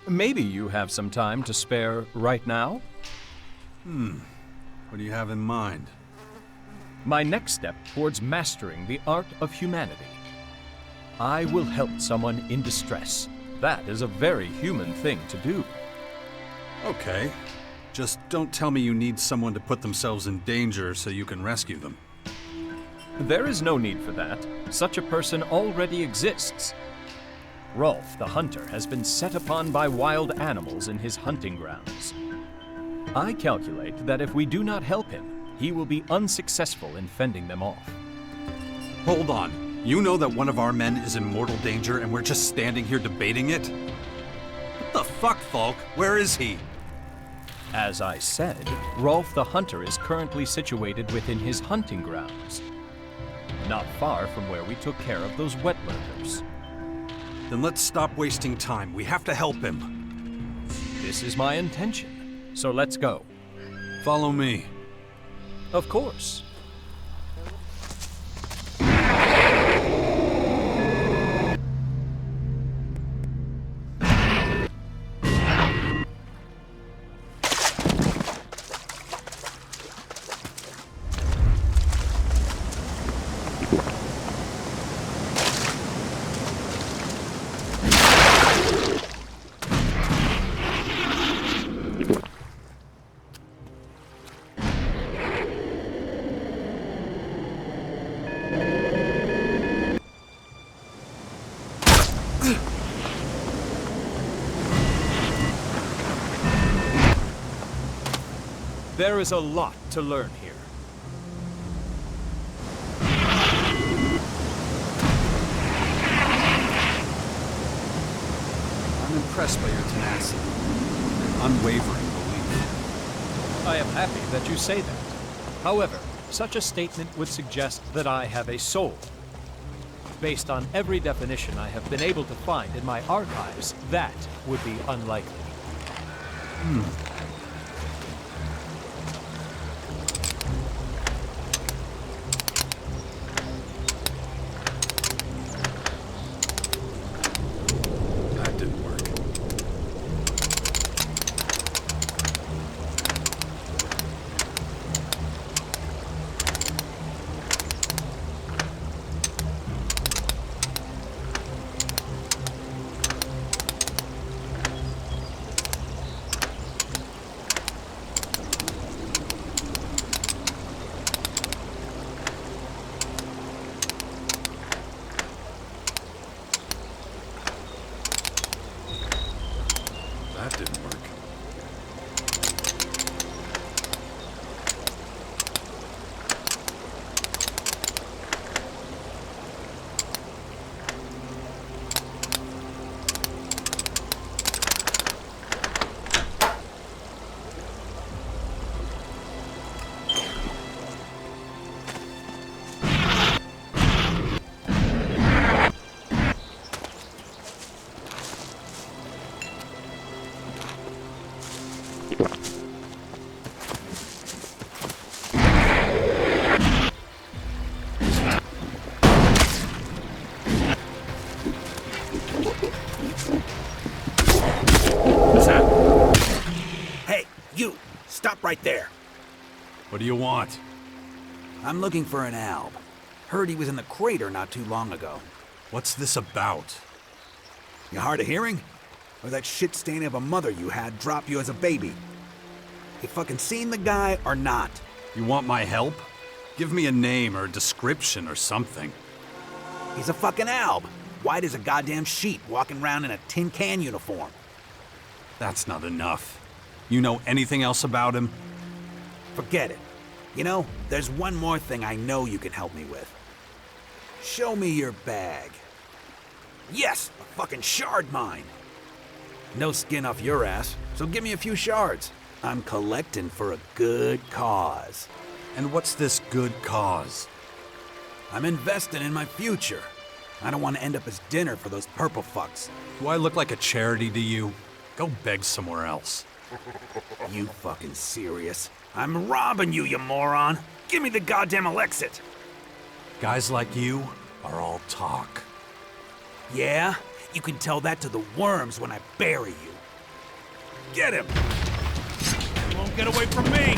Maybe you have some time to spare right now? What do you have in mind? My next step towards mastering the art of humanity. I will help someone in distress. That is a very human thing to do. Okay. Just don't tell me you need someone to put themselves in danger so you can rescue them. There is no need for that. Such a person already exists. Rolf the hunter has been set upon by wild animals in his hunting grounds. I calculate that if we do not help him, he will be unsuccessful in fending them off. Hold on. You know that one of our men is in mortal danger and we're just standing here debating it? What the fuck, Falk? Where is he? As I said, Rolf the hunter is currently situated within his hunting grounds, not far from where we took care of those wet lurkers. Then let's stop wasting time. We have to help him. This is my intention, so let's go. Follow me. Of course. There is a lot to learn here. I'm impressed by your tenacity and unwavering belief. I am happy that you say that. However, such a statement would suggest that I have a soul. Based on every definition I have been able to find in my archives, that would be unlikely. That didn't work. That didn't work. Hey, you! Stop right there! What do you want? I'm looking for an alb. Heard he was in the crater not too long ago. What's this about? You hard of hearing? Or that shit stain of a mother you had drop you as a baby? You fucking seen the guy or not? You want my help? Give me a name or a description or something. He's a fucking alb. White as a goddamn sheet walking around in a tin can uniform. That's not enough. You know anything else about him? Forget it. You know, there's one more thing I know you can help me with. Show me your bag. Yes, a fucking shard mine. No skin off your ass, so give me a few shards. I'm collecting for a good cause. And what's this good cause? I'm investing in my future. I don't want to end up as dinner for those purple fucks. Do I look like a charity to you? Go beg somewhere else. You fucking serious? I'm robbing you, you moron! Give me the goddamn Elexit! Guys like you, are all talk. Yeah? You can tell that to the worms when I bury you. Get him! You won't get away from me!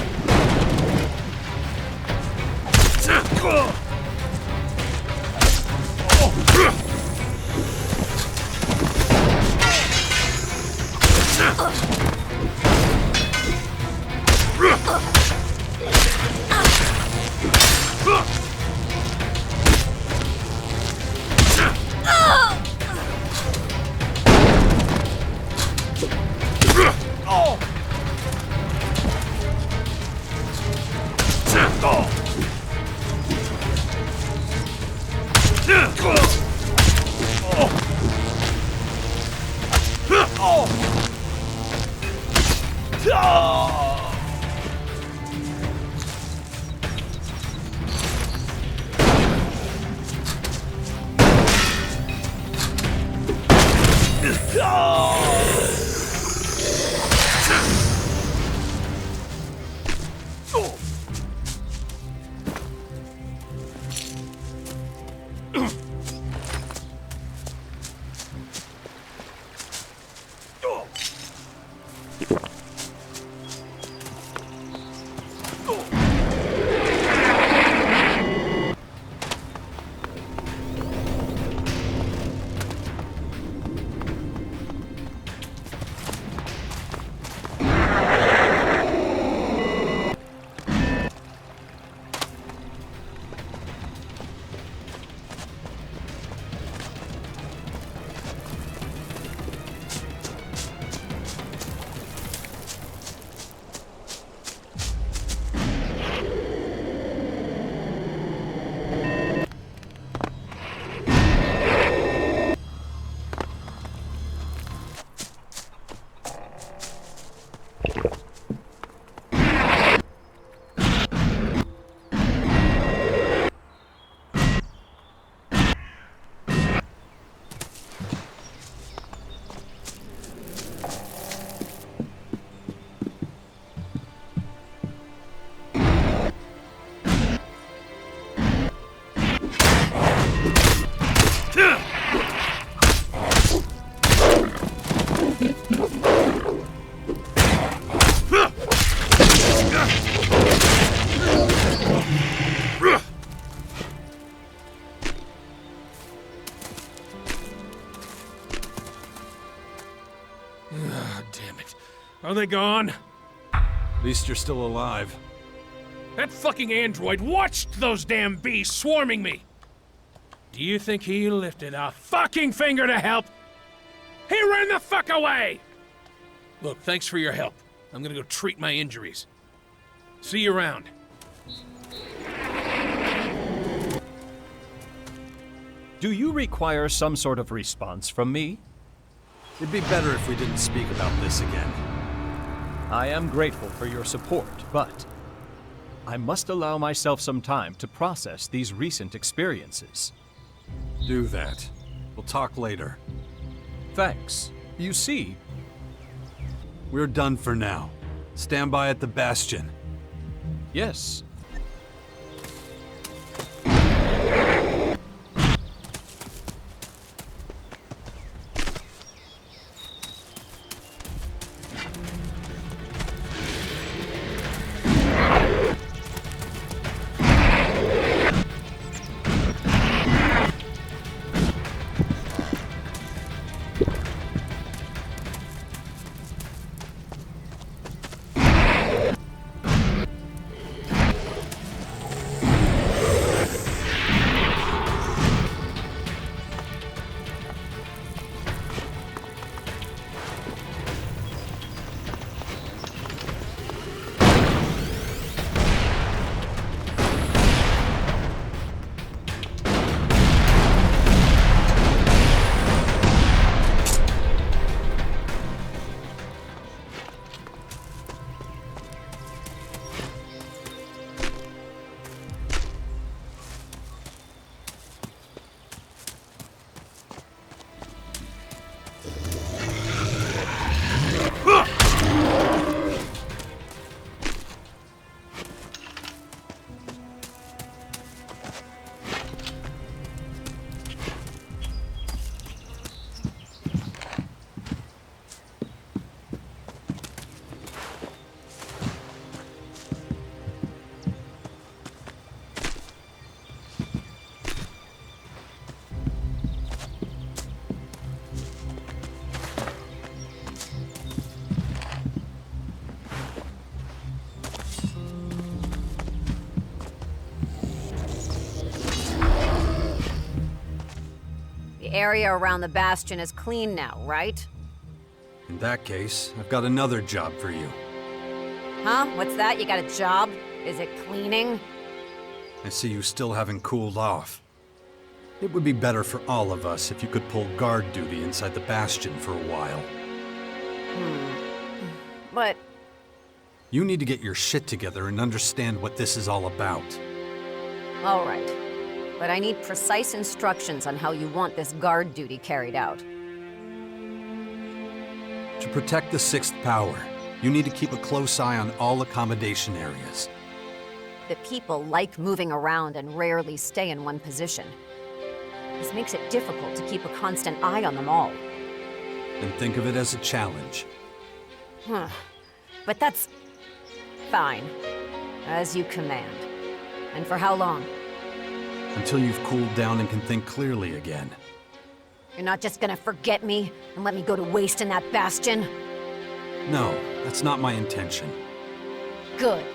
Damn it. Are they gone? At least you're still alive. That fucking android watched those damn beasts swarming me! Do you think he lifted a fucking finger to help? He ran the fuck away! Look, thanks for your help. I'm gonna go treat my injuries. See you around. Do you require some sort of response from me? It'd be better if we didn't speak about this again. I am grateful for your support, but I must allow myself some time to process these recent experiences. Do that. We'll talk later. Thanks. You see, We're done for now. Stand by at the Bastion. yes, The area around the bastion is clean now, right? In that case, I've got another job for you. Huh? What's that? You got a job? Is it cleaning? I see you still haven't cooled off. It would be better for all of us if you could pull guard duty inside the bastion for a while. But You need to get your shit together and understand what this is all about. all right. But I need precise instructions on how you want this guard duty carried out. To protect the Sixth Power, you need to keep a close eye on all accommodation areas. The people like moving around and rarely stay in one position. This makes it difficult to keep a constant eye on them all. And think of it as a challenge. But that's... fine. As you command. And for how long? Until you've cooled down and can think clearly again. You're not just gonna forget me and let me go to waste in that bastion? No, that's not my intention. Good.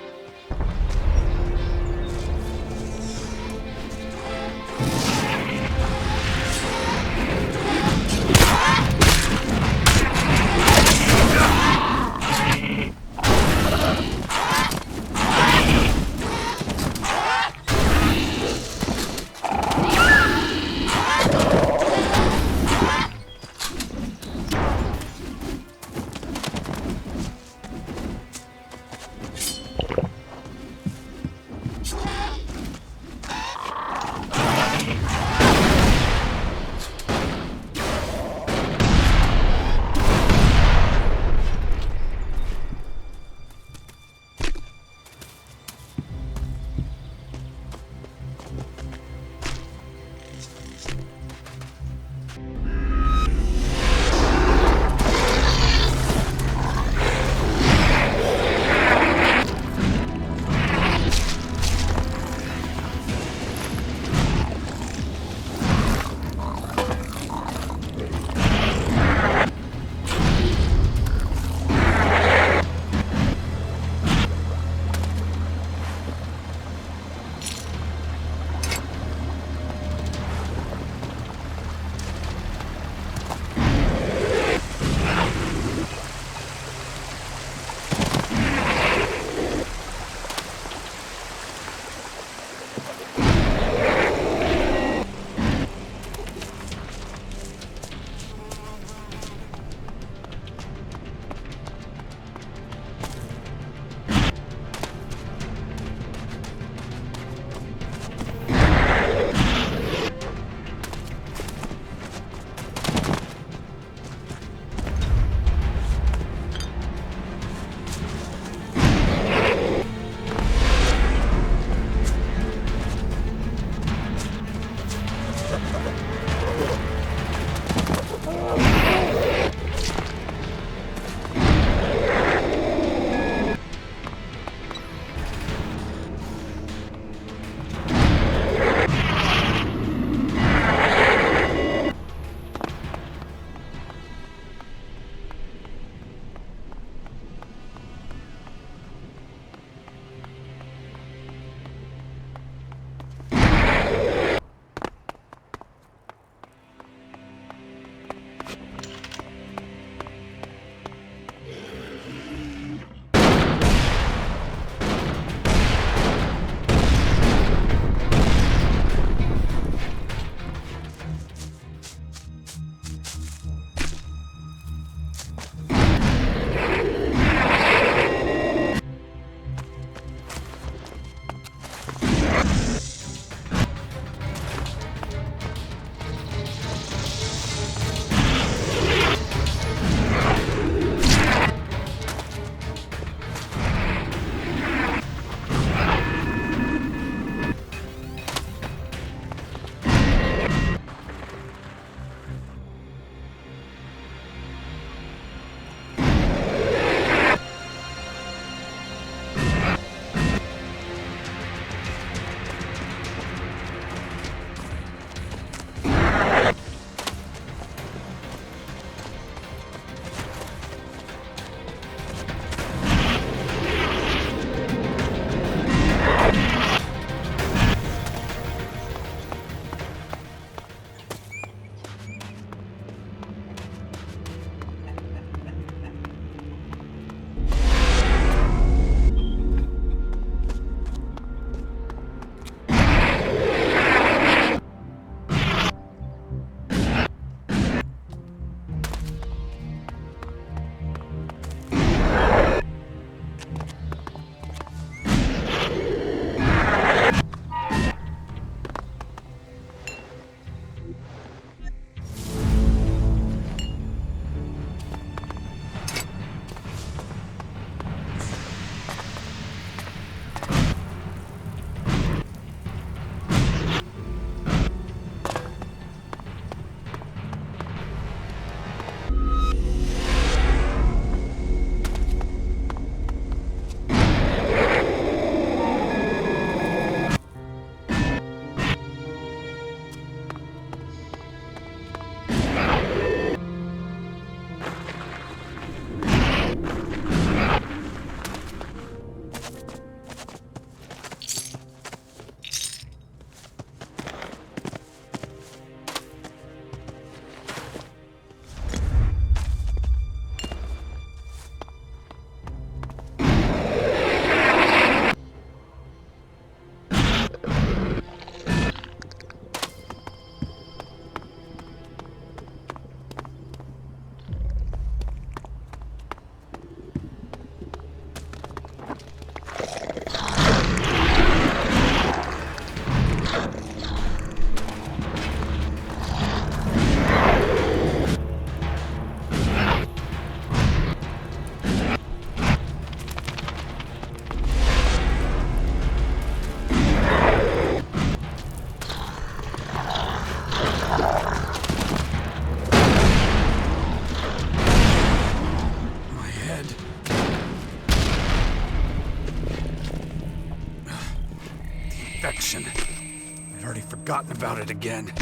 forgotten about it again.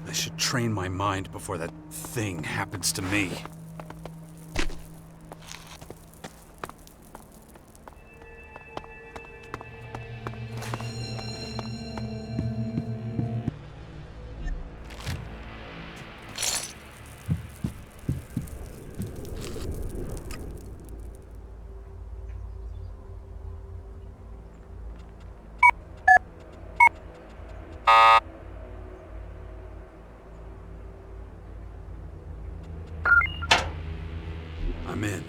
I should train my mind before that thing happens to me. I'm in.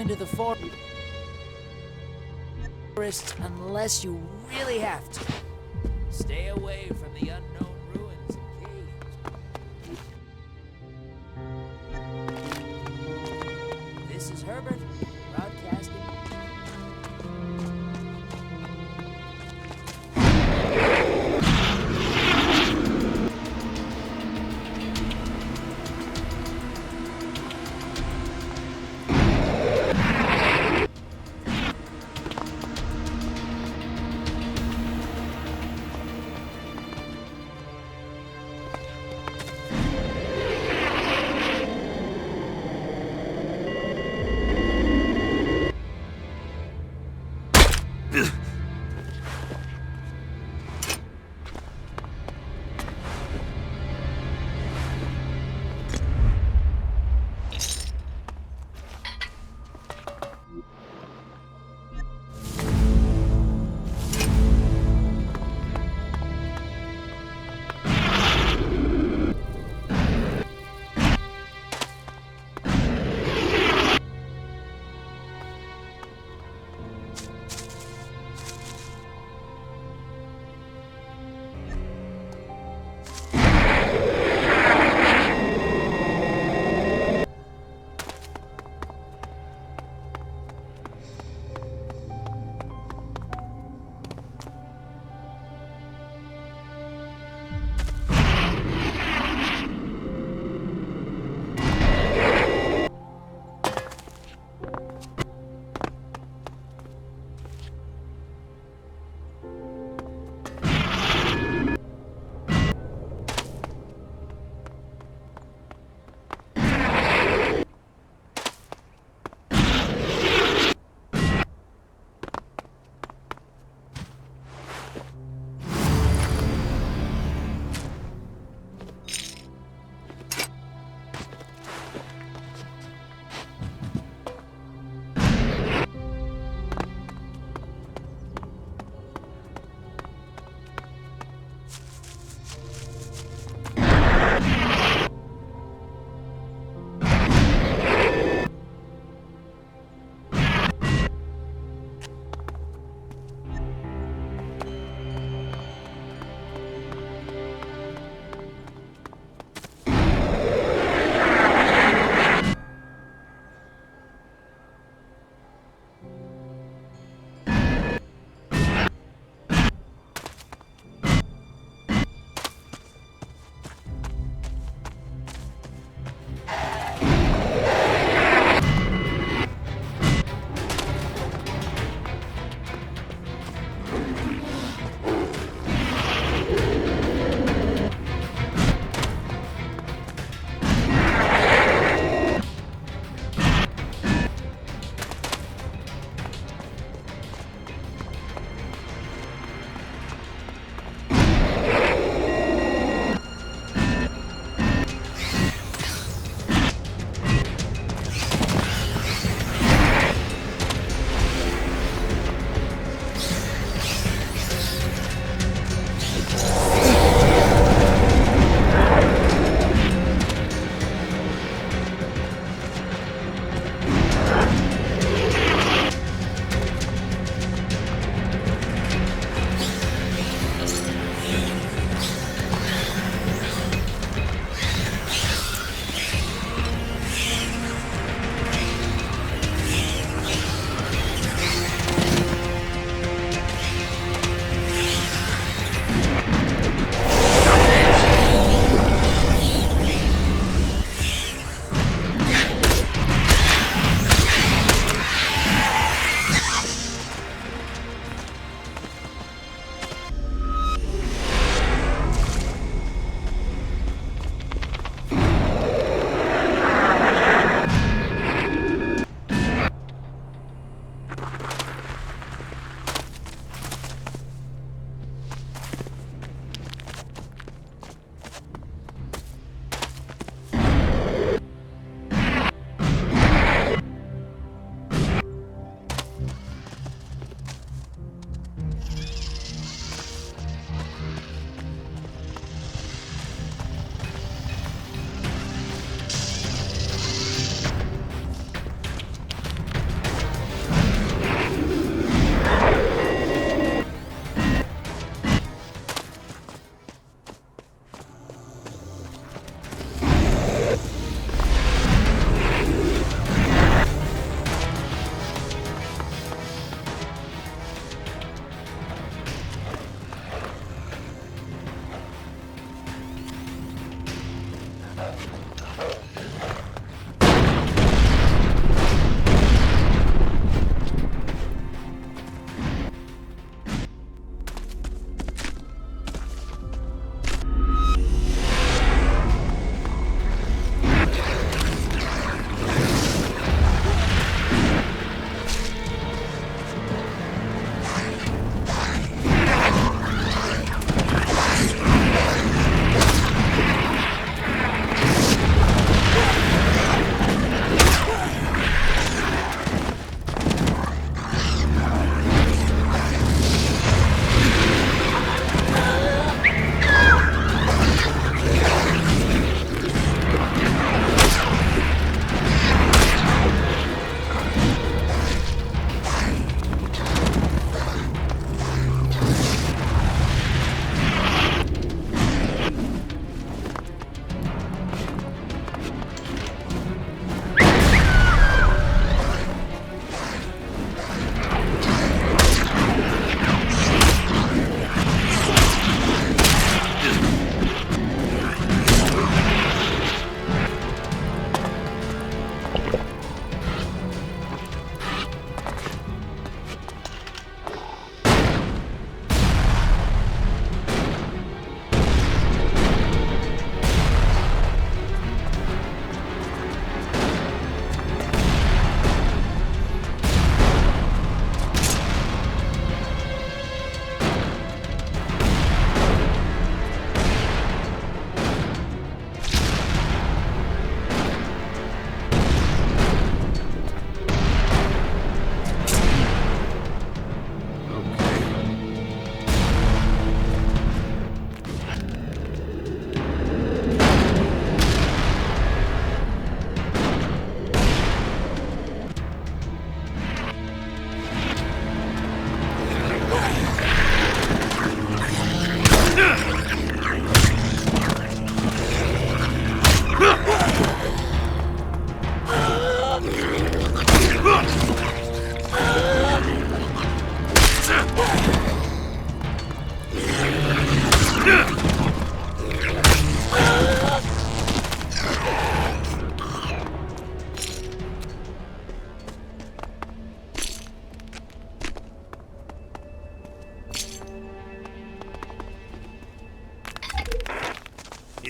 into the forests unless you really have to. Stay away from the unknown ruins and caves. This is Herbert, broadcasting.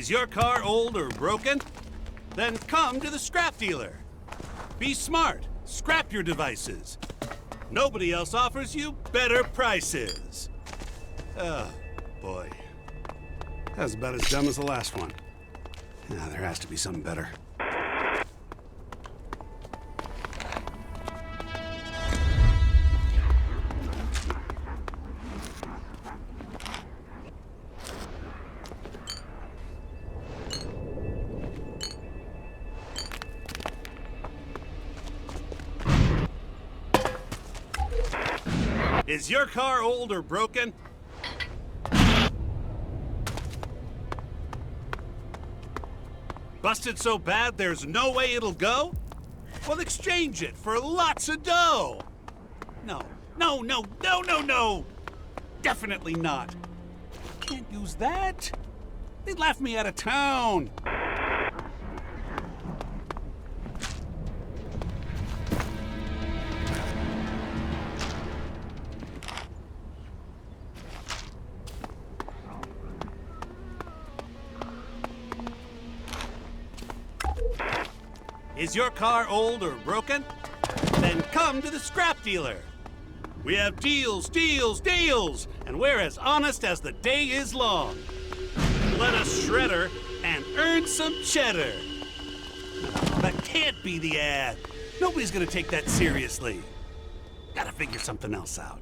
Is your car old or broken? Then come to the scrap dealer. Be smart. Scrap your devices. Nobody else offers you better prices. Oh, boy. That was about as dumb as the last one. Now, there has to be something better. Is your car old or broken? Busted so bad there's no way it'll go? Well, exchange it for lots of dough. No, no, no, no, no, no. Definitely not. Can't use that. They'd laugh me out of town. Is your car old or broken? Then come to the scrap dealer. We have deals, deals, deals, and we're as honest as the day is long. Let us shred her and earn some cheddar. That can't be the ad. Nobody's gonna take that seriously. Gotta figure something else out.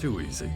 Too easy.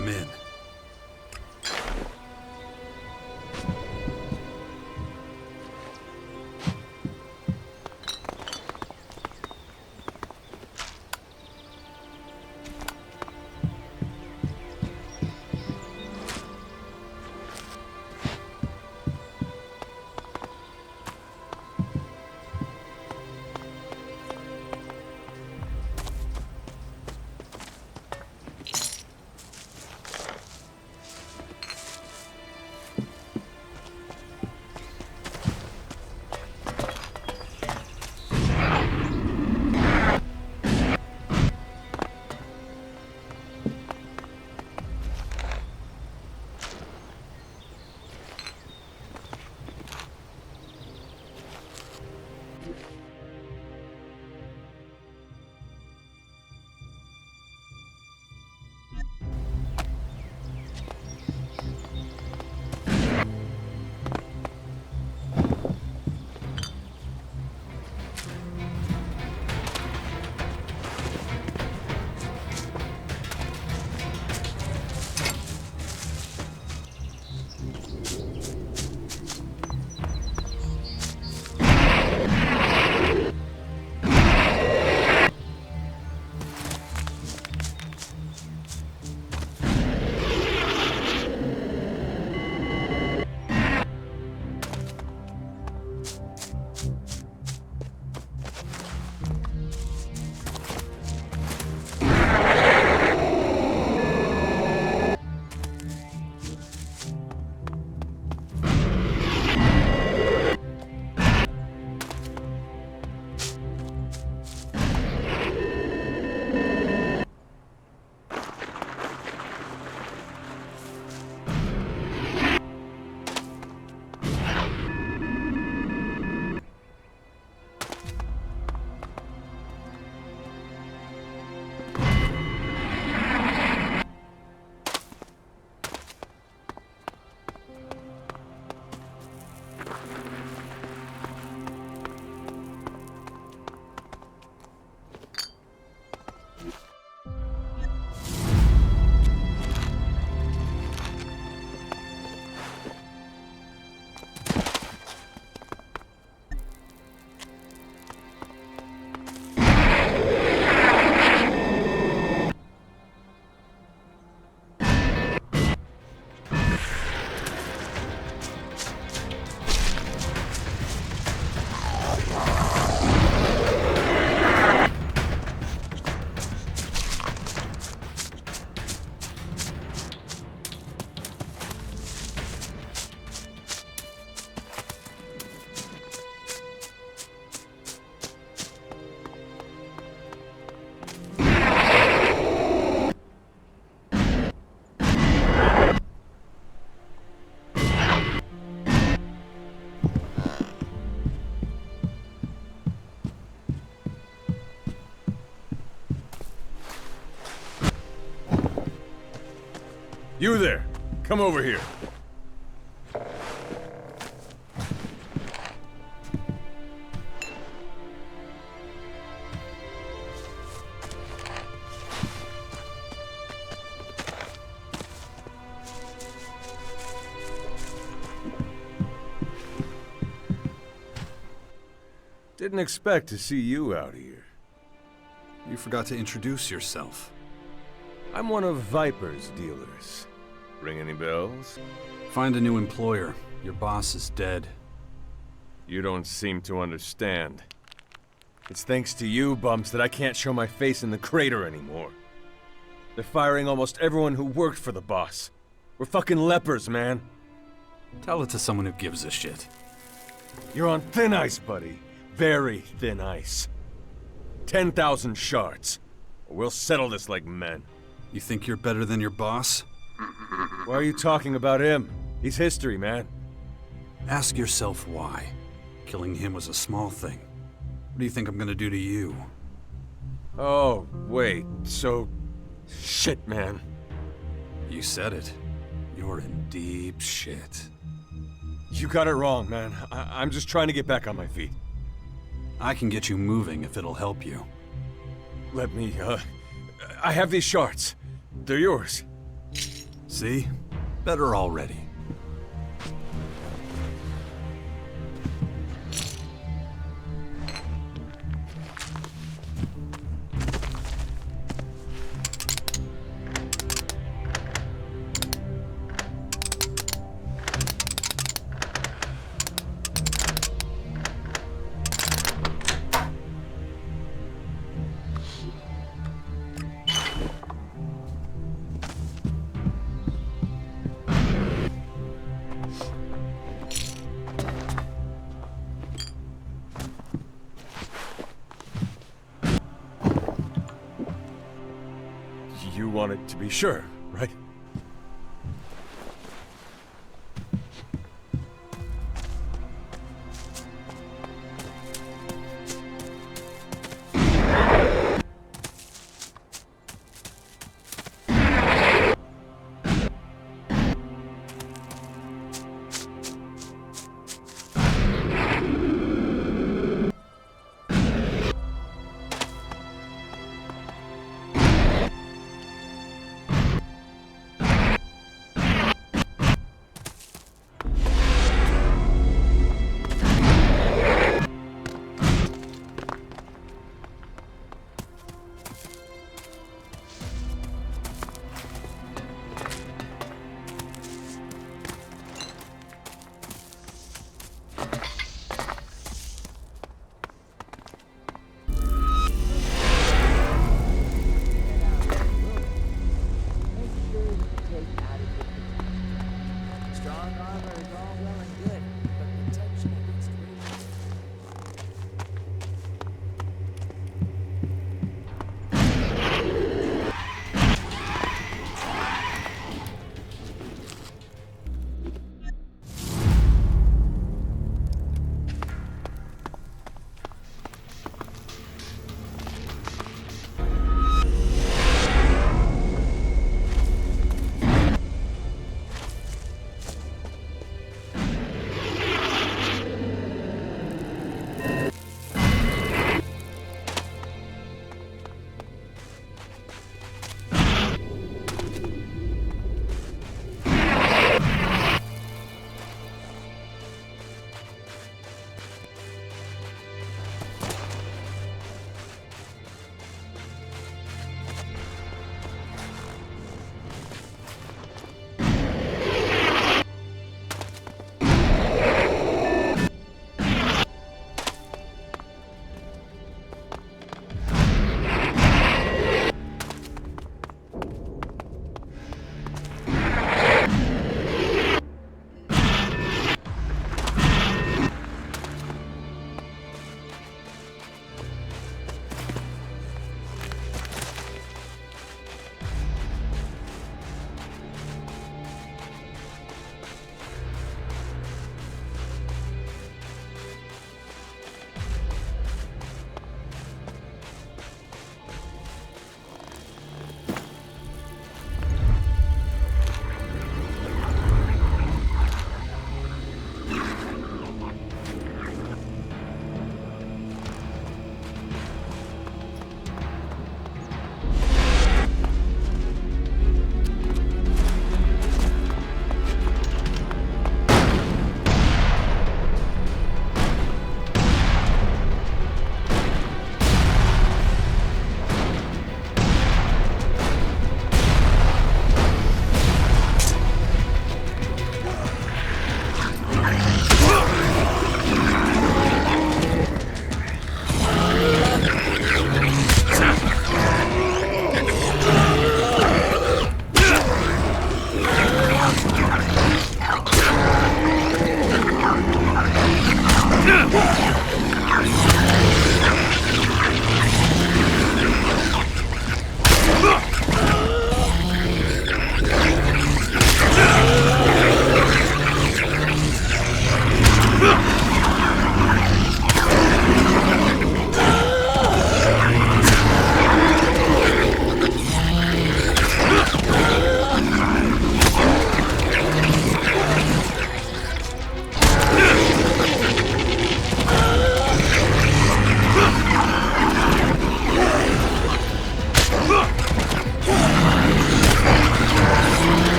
I'm in. You there. Come over here. Didn't expect to see you out here. You forgot to introduce yourself. I'm one of Viper's dealers. Ring any bells? Find a new employer. Your boss is dead. You don't seem to understand. It's thanks to you, Bumps, that I can't show my face in the crater anymore. They're firing almost everyone who worked for the boss. We're fucking lepers, man. Tell it to someone who gives a shit. You're on thin ice, buddy. Very thin ice. 10,000 shards. Or we'll settle this like men. You think you're better than your boss? Why are you talking about him? He's history, man. Ask yourself why. Killing him was a small thing. What do you think I'm gonna do to you? Oh, wait, so... Shit, man. You said it. You're in deep shit. You got it wrong, man. I'm just trying to get back on my feet. I can get you moving if it'll help you. Let me, I have these shards. They're yours. See? Better already. You wanted to be sure, right?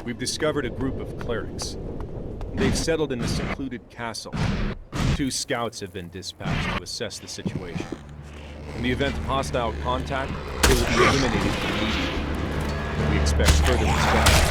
We've discovered a group of clerics. They've settled in a secluded castle. 2 scouts have been dispatched to assess the situation. In the event of hostile contact, they will be eliminated immediately. We expect further response.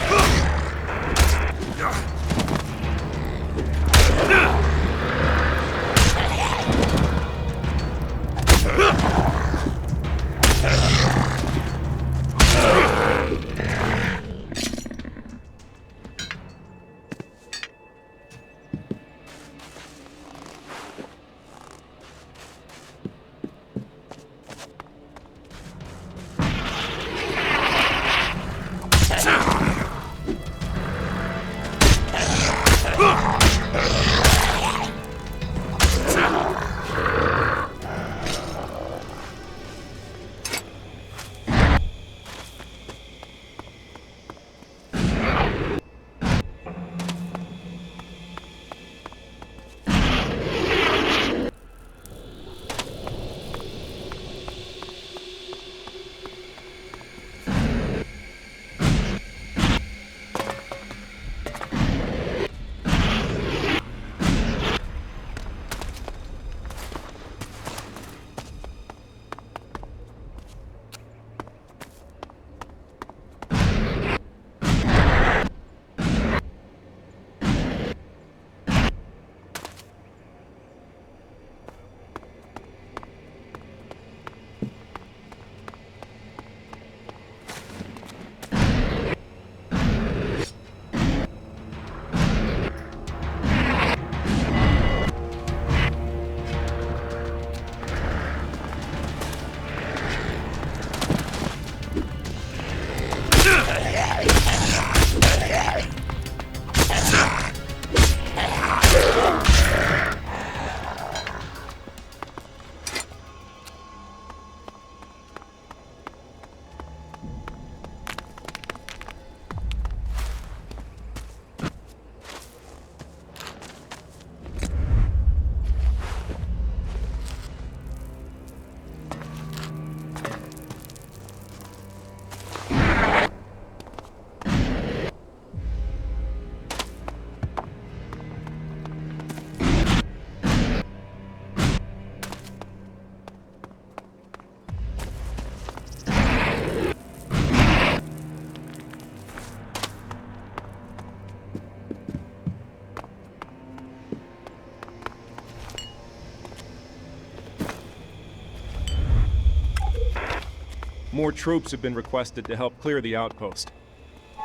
More troops have been requested to help clear the outpost.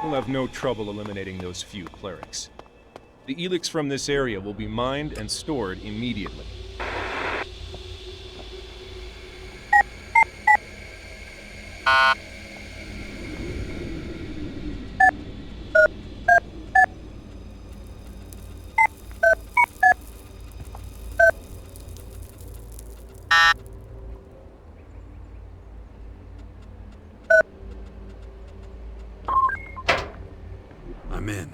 We'll have no trouble eliminating those few clerics. The Elex from this area will be mined and stored immediately. I'm in.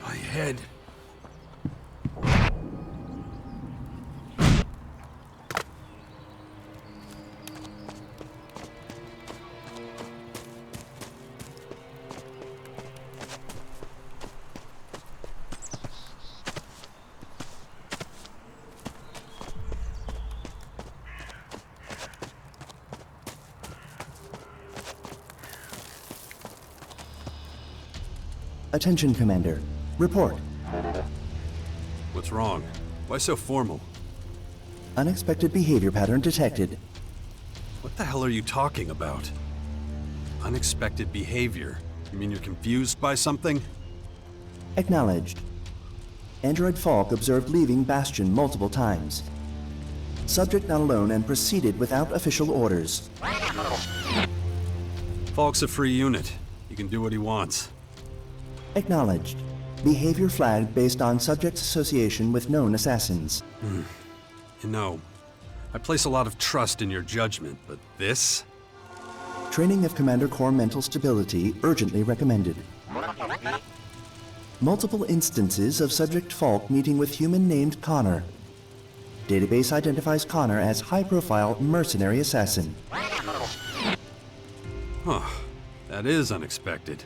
My head. Attention, Commander. Report. What's wrong? Why so formal? Unexpected behavior pattern detected. What the hell are you talking about? Unexpected behavior? You mean you're confused by something? Acknowledged. Android Falk observed leaving Bastion multiple times. Subject not alone and proceeded without official orders. Falk's a free unit. He can do what he wants. Acknowledged. Behavior flagged based on subject's association with known assassins. You know, I place a lot of trust in your judgment, but this? Training of Commander Core mental stability urgently recommended. Multiple instances of Subject Falk meeting with human named Connor. Database identifies Connor as high-profile mercenary assassin. Huh. That is unexpected.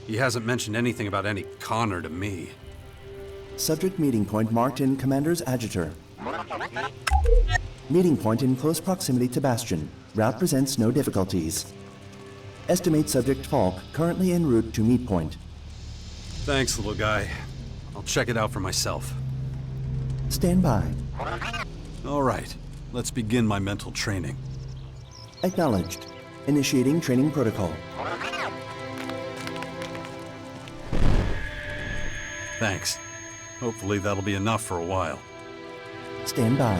He hasn't mentioned anything about any Connor to me. Subject meeting point marked in Commander's Adjutor. Meeting point in close proximity to Bastion. Route presents no difficulties. Estimate Subject Falk currently en route to meet point. Thanks, little guy. I'll check it out for myself. Stand by. All right, let's begin my mental training. Acknowledged. Initiating training protocol. Thanks. Hopefully that'll be enough for a while. Stand by.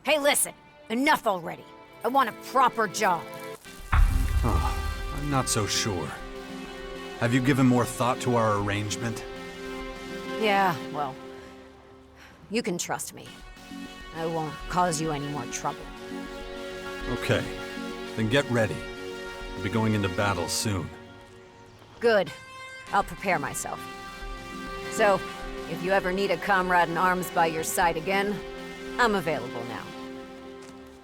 Hey, listen. Enough already. I want a proper job. I'm not so sure. Have you given more thought to our arrangement? Yeah, well, you can trust me. I won't cause you any more trouble. Okay, then get ready. We'll be going into battle soon. Good. I'll prepare myself. So, if you ever need a comrade in arms by your side again, I'm available now.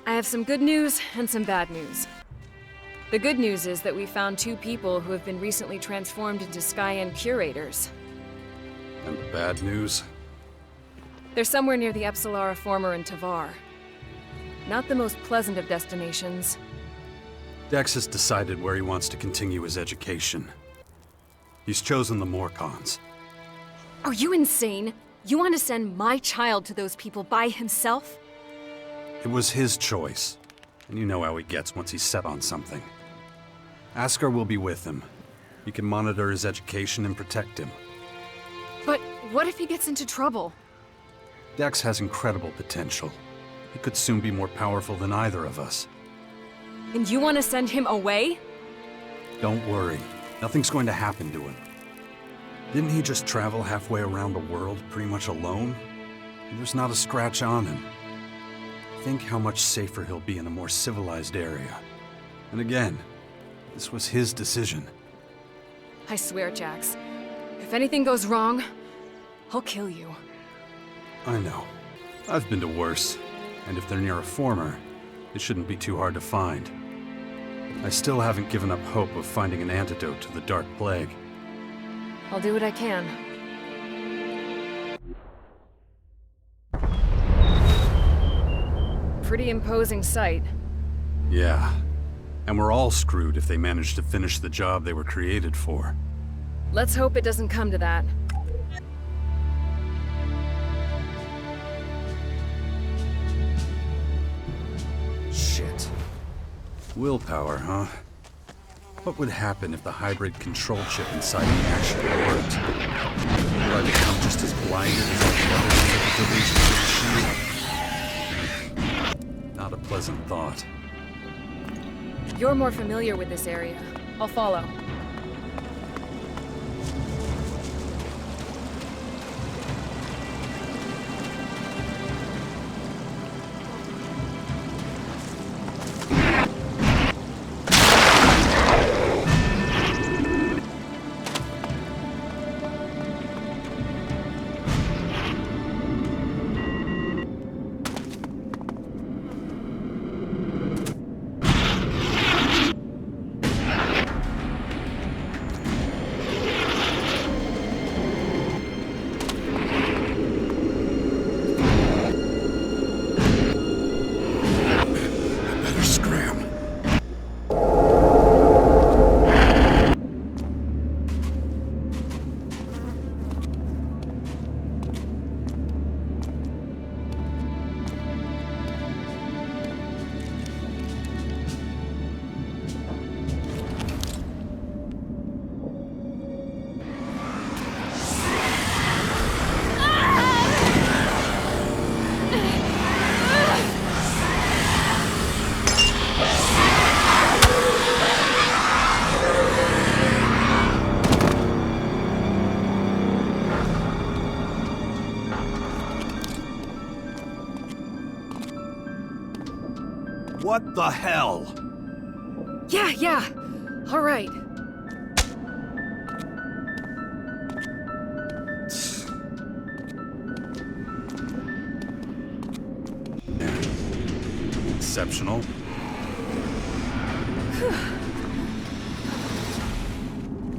I have some good news and some bad news. The good news is that we found 2 people who have been recently transformed into Sky-End curators. And the bad news? They're somewhere near the Epsilara Former in Tavar. Not the most pleasant of destinations. Dex has decided where he wants to continue his education. He's chosen the Morcons. Are you insane? You want to send my child to those people by himself? It was his choice, and you know how he gets once he's set on something. Askar will be with him. You can monitor his education and protect him. But what if he gets into trouble? Dex has incredible potential. He could soon be more powerful than either of us. And you want to send him away? Don't worry. Nothing's going to happen to him. Didn't he just travel halfway around the world pretty much alone? And there's not a scratch on him. Think how much safer he'll be in a more civilized area. And again, this was his decision. I swear, Jax. If anything goes wrong, I'll kill you. I know. I've been to worse. And if they're near a Former, it shouldn't be too hard to find. I still haven't given up hope of finding an antidote to the Dark Plague. I'll do what I can. Pretty imposing sight. Yeah. And we're all screwed if they manage to finish the job they were created for. Let's hope it doesn't come to that. Shit. Willpower, huh? What would happen if the hybrid control chip inside me actually worked? Would I become just as blinded as all the other manipulations of the machine? Not a pleasant thought. You're more familiar with this area. I'll follow. What the hell? Yeah. All right. Exceptional.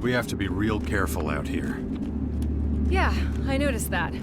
We have to be real careful out here. Yeah, I noticed that.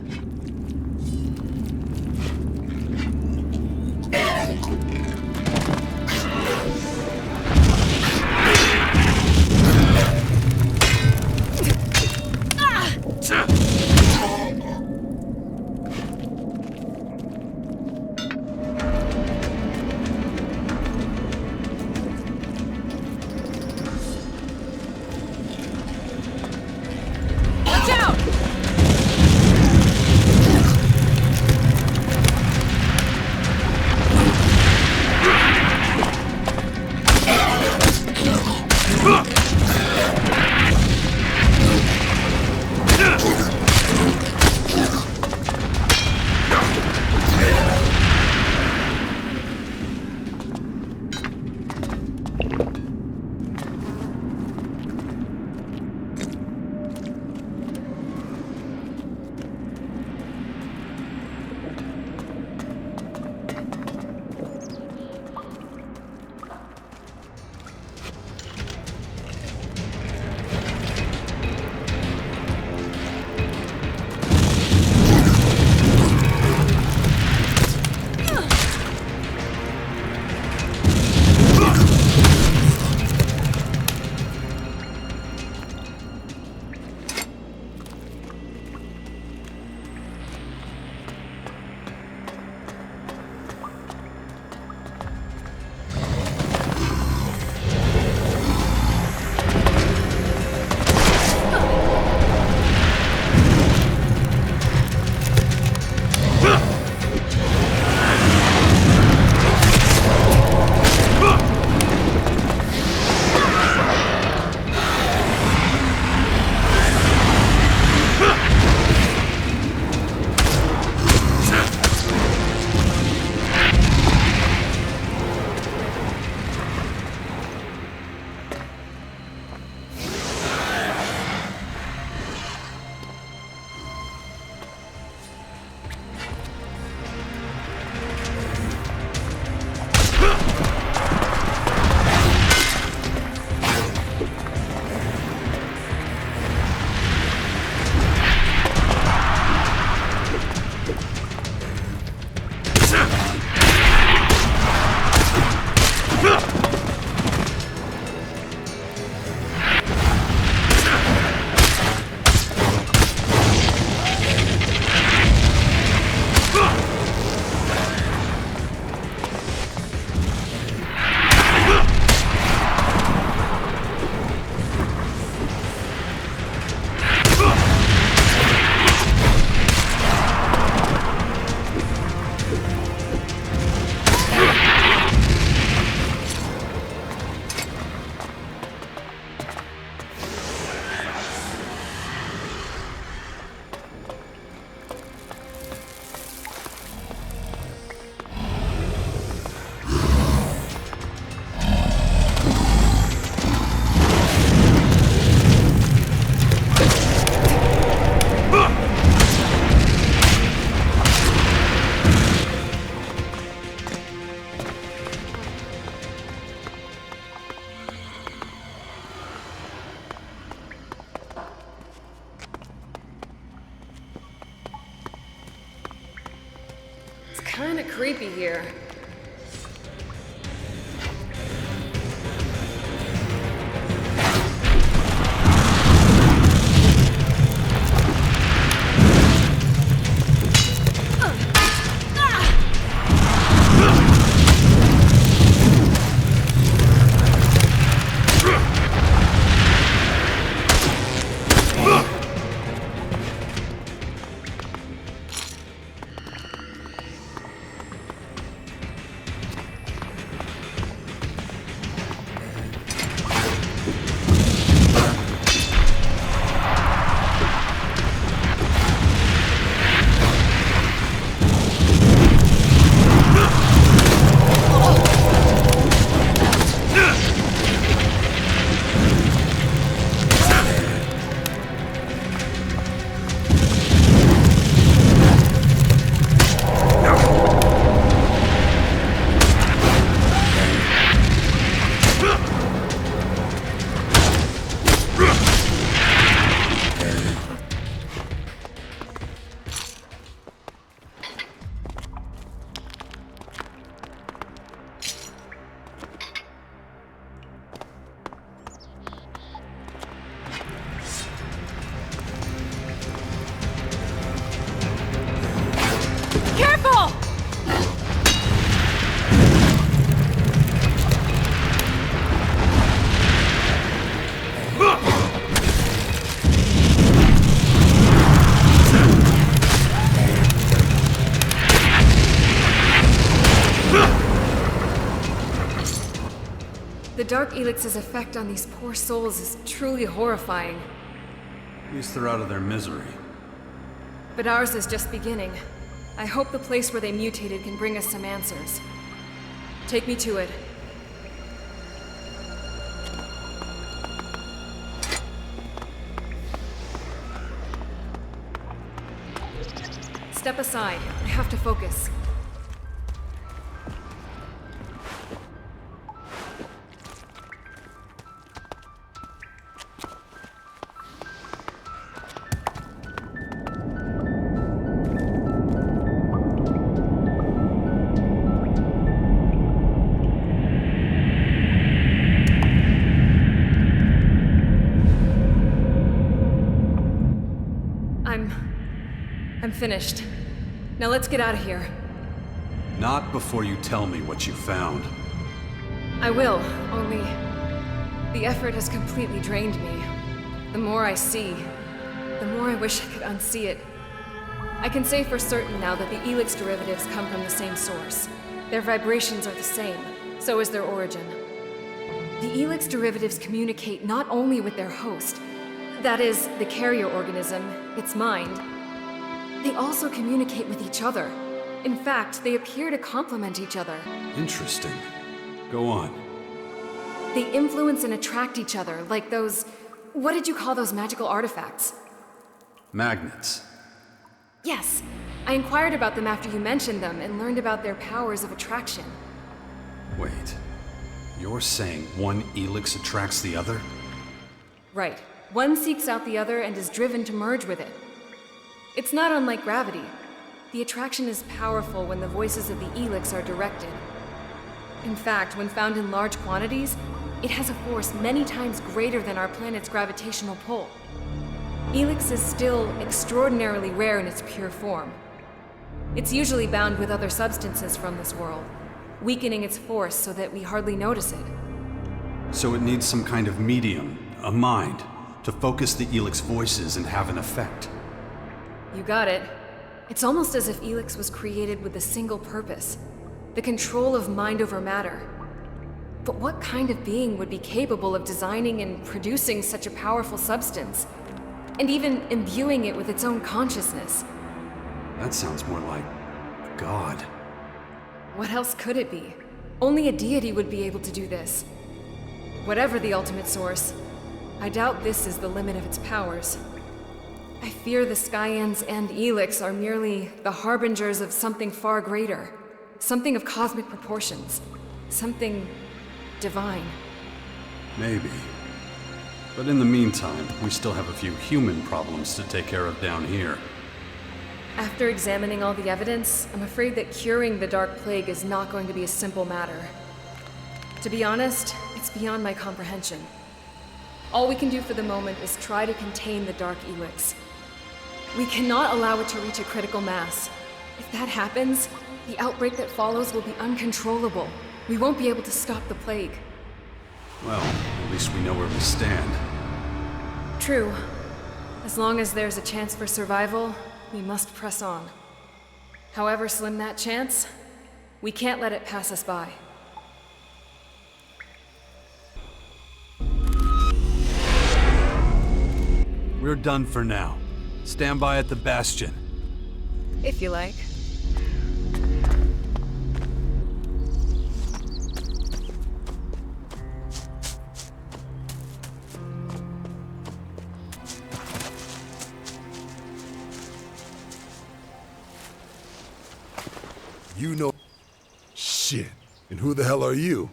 kinda creepy here. The Dark Elix's effect on these poor souls is truly horrifying. At least they're out of their misery. But ours is just beginning. I hope the place where they mutated can bring us some answers. Take me to it. Step aside. I have to focus. I'm finished. Now let's get out of here. Not before you tell me what you found. I will, only the effort has completely drained me. The more I see, the more I wish I could unsee it. I can say for certain now that the Elex derivatives come from the same source. Their vibrations are the same, so is their origin. The Elex derivatives communicate not only with their host, that is, the carrier organism, its mind, they also communicate with each other. In fact, they appear to complement each other. Interesting. Go on. They influence and attract each other, like those... What did you call those magical artifacts? Magnets. Yes. I inquired about them after you mentioned them and learned about their powers of attraction. Wait. You're saying one Elex attracts the other? Right. One seeks out the other and is driven to merge with it. It's not unlike gravity. The attraction is powerful when the voices of the Elex are directed. In fact, when found in large quantities, it has a force many times greater than our planet's gravitational pull. Elex is still extraordinarily rare in its pure form. It's usually bound with other substances from this world, weakening its force so that we hardly notice it. So it needs some kind of medium, a mind, to focus the Elex voices and have an effect. You got it. It's almost as if Elex was created with a single purpose, the control of mind over matter. But what kind of being would be capable of designing and producing such a powerful substance, and even imbuing it with its own consciousness? That sounds more like God. What else could it be? Only a deity would be able to do this. Whatever the ultimate source, I doubt this is the limit of its powers. I fear the Skyans and Elex are merely the harbingers of something far greater. Something of cosmic proportions. Something divine. Maybe. But in the meantime, we still have a few human problems to take care of down here. After examining all the evidence, I'm afraid that curing the Dark Plague is not going to be a simple matter. To be honest, it's beyond my comprehension. All we can do for the moment is try to contain the Dark Elix. We cannot allow it to reach a critical mass. If that happens, the outbreak that follows will be uncontrollable. We won't be able to stop the plague. Well, at least we know where we stand. True. As long as there's a chance for survival, we must press on. However slim that chance, we can't let it pass us by. We're done for now. Stand by at the Bastion. If you like. You know... Shit. And who the hell are you?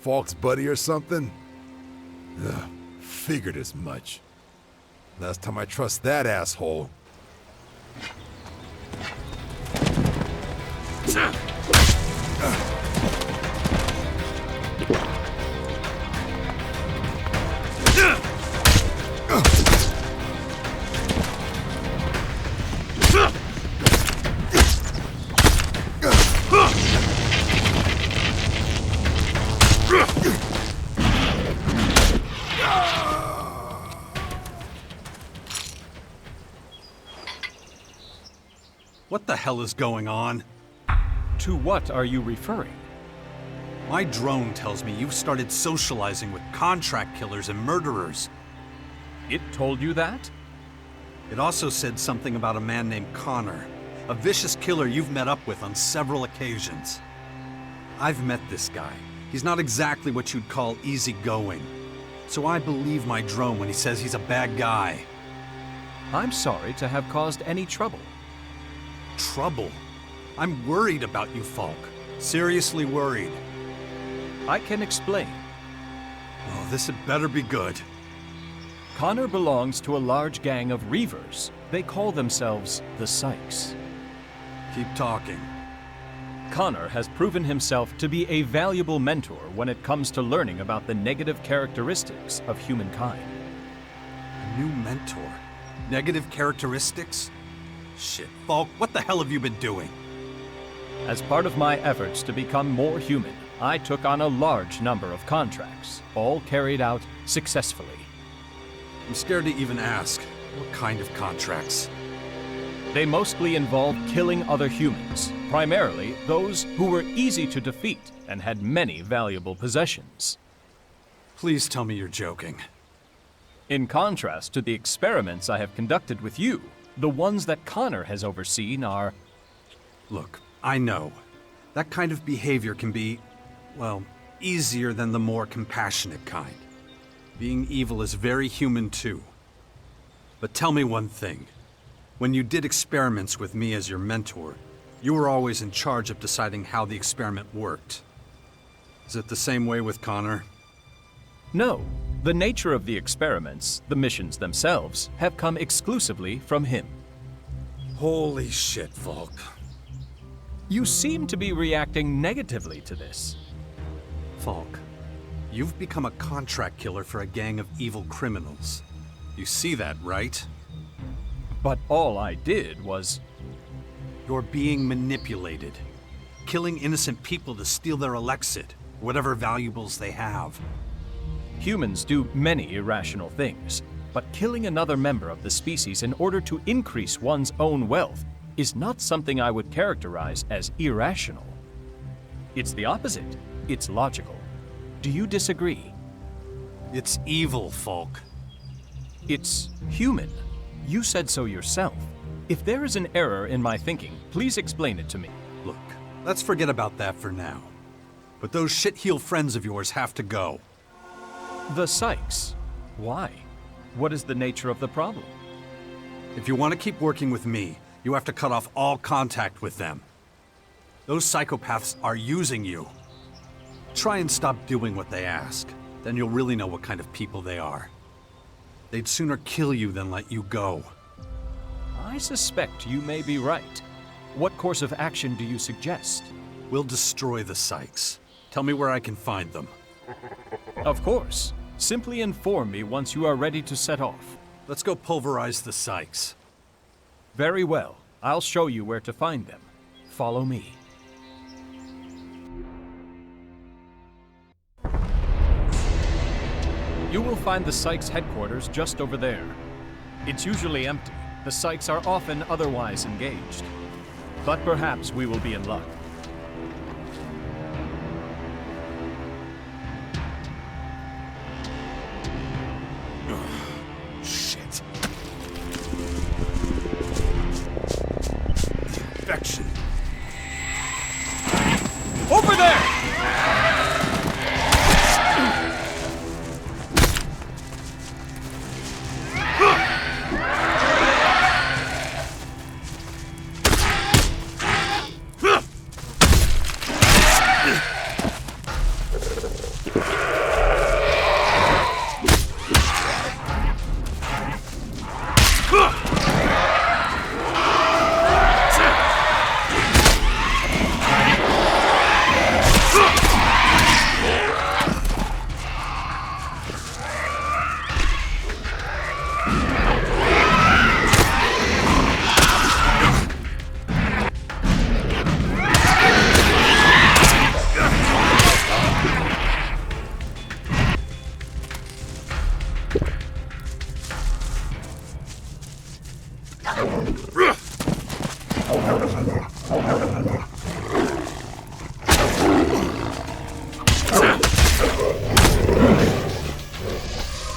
Falk's buddy or something? Ugh, figured as much. Last time I trust that asshole. What the hell is going on? To what are you referring? My drone tells me you've started socializing with contract killers and murderers. It told you that? It also said something about a man named Connor, a vicious killer you've met up with on several occasions. I've met this guy. He's not exactly what you'd call easygoing. So I believe my drone when he says he's a bad guy. I'm sorry to have caused any trouble. Trouble? I'm worried about you, Falk. Seriously worried. I can explain. Oh, this had better be good. Connor belongs to a large gang of Reavers. They call themselves the Sykes. Keep talking. Connor has proven himself to be a valuable mentor when it comes to learning about the negative characteristics of humankind. A new mentor? Negative characteristics? Shit, Falk, what the hell have you been doing? As part of my efforts to become more human, I took on a large number of contracts, all carried out successfully. I'm scared to even ask. What kind of contracts? They mostly involved killing other humans, primarily those who were easy to defeat and had many valuable possessions. Please tell me you're joking. In contrast to the experiments I have conducted with you, the ones that Connor has overseen are... Look, I know. That kind of behavior can be, well, easier than the more compassionate kind. Being evil is very human too. But tell me one thing. When you did experiments with me as your mentor, you were always in charge of deciding how the experiment worked. Is it the same way with Connor? No. The nature of the experiments, the missions themselves, have come exclusively from him. Holy shit, Falk. You seem to be reacting negatively to this. Falk, you've become a contract killer for a gang of evil criminals. You see that, right? But all I did was... You're being manipulated. Killing innocent people to steal their Elexit, whatever valuables they have. Humans do many irrational things, but killing another member of the species in order to increase one's own wealth is not something I would characterize as irrational. It's the opposite. It's logical. Do you disagree? It's evil, Falk. It's human. You said so yourself. If there is an error in my thinking, please explain it to me. Look, let's forget about that for now. But those shit-heel friends of yours have to go. The Sykes? Why? What is the nature of the problem? If you want to keep working with me, you have to cut off all contact with them. Those psychopaths are using you. Try and stop doing what they ask. Then you'll really know what kind of people they are. They'd sooner kill you than let you go. I suspect you may be right. What course of action do you suggest? We'll destroy the Sykes. Tell me where I can find them. Of course. Simply inform me once you are ready to set off. Let's go pulverize the Sykes. Very well. I'll show you where to find them. Follow me. You will find the Sykes headquarters just over there. It's usually empty. The Sykes are often otherwise engaged. But perhaps we will be in luck. Shit. The infection. Over there!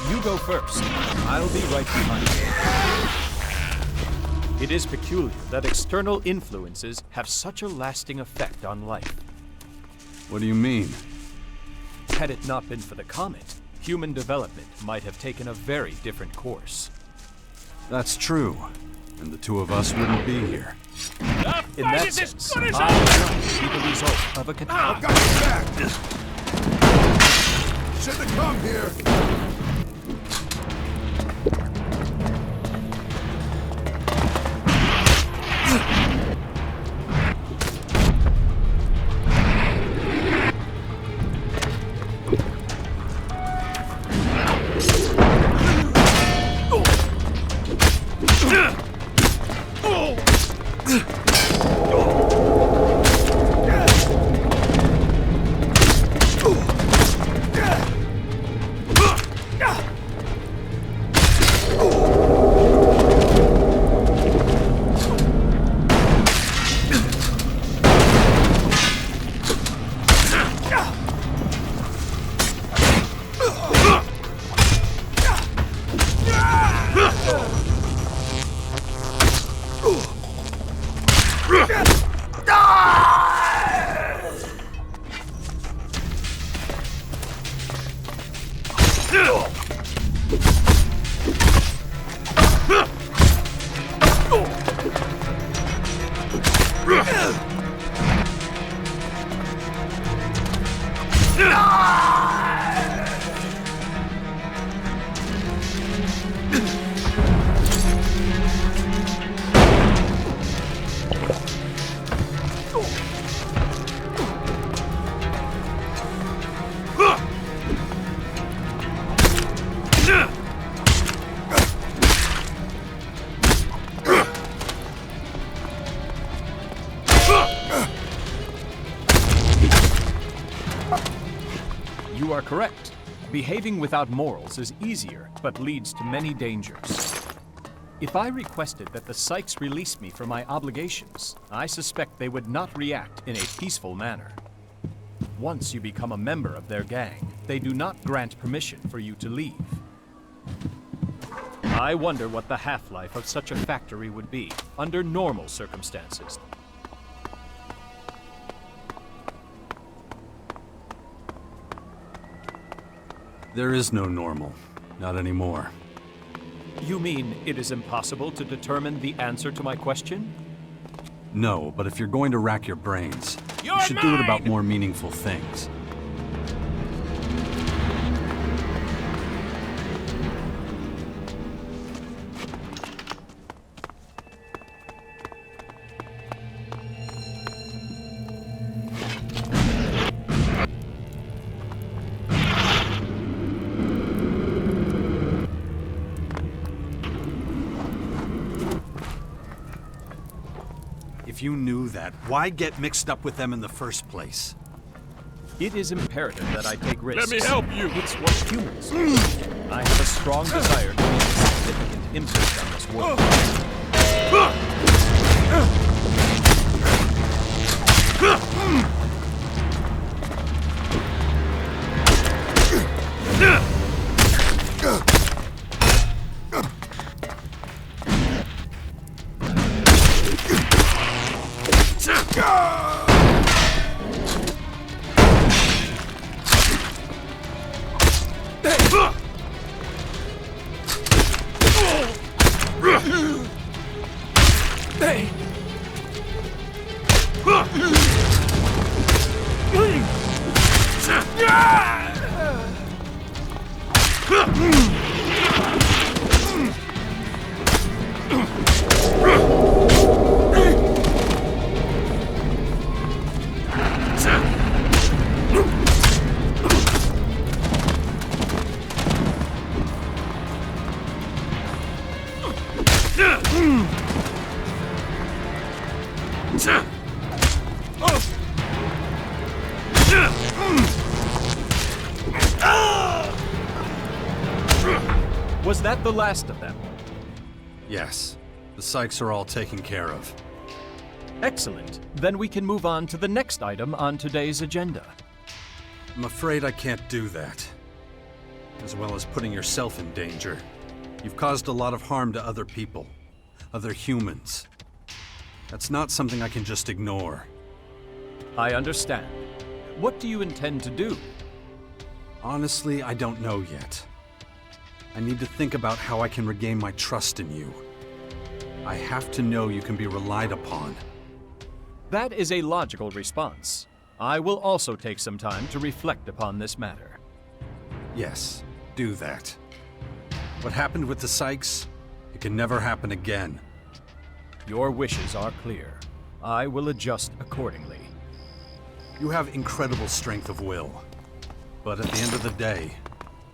You go first. I'll be right behind you. It is peculiar that external influences have such a lasting effect on life. What do you mean? Had it not been for the comet, human development might have taken a very different course. That's true. And the two of us wouldn't be here. In that sense, I will not be the result of a catastrophe. I've got your back! Shouldn't have come here! You are correct. Behaving without morals is easier, but leads to many dangers. If I requested that the Sykes release me from my obligations, I suspect they would not react in a peaceful manner. Once you become a member of their gang, they do not grant permission for you to leave. I wonder what the half-life of such a factory would be, under normal circumstances. There is no normal. Not anymore. You mean it is impossible to determine the answer to my question? No, but if you're going to rack your brains, you should do it about more meaningful things. you knew that, why get mixed up with them in the first place? It is imperative that I take risks. Let me help you. It's what humans do. I have a strong desire to make a significant impact on this world. Was that the last of them? Yes. The Sykes are all taken care of. Excellent. Then we can move on to the next item on today's agenda. I'm afraid I can't do that. As well as putting yourself in danger. You've caused a lot of harm to other people. Other humans. That's not something I can just ignore. I understand. What do you intend to do? Honestly, I don't know yet. I need to think about how I can regain my trust in you. I have to know you can be relied upon. That is a logical response. I will also take some time to reflect upon this matter. Yes, do that. What happened with the Sykes, it can never happen again. Your wishes are clear. I will adjust accordingly. You have incredible strength of will. But at the end of the day,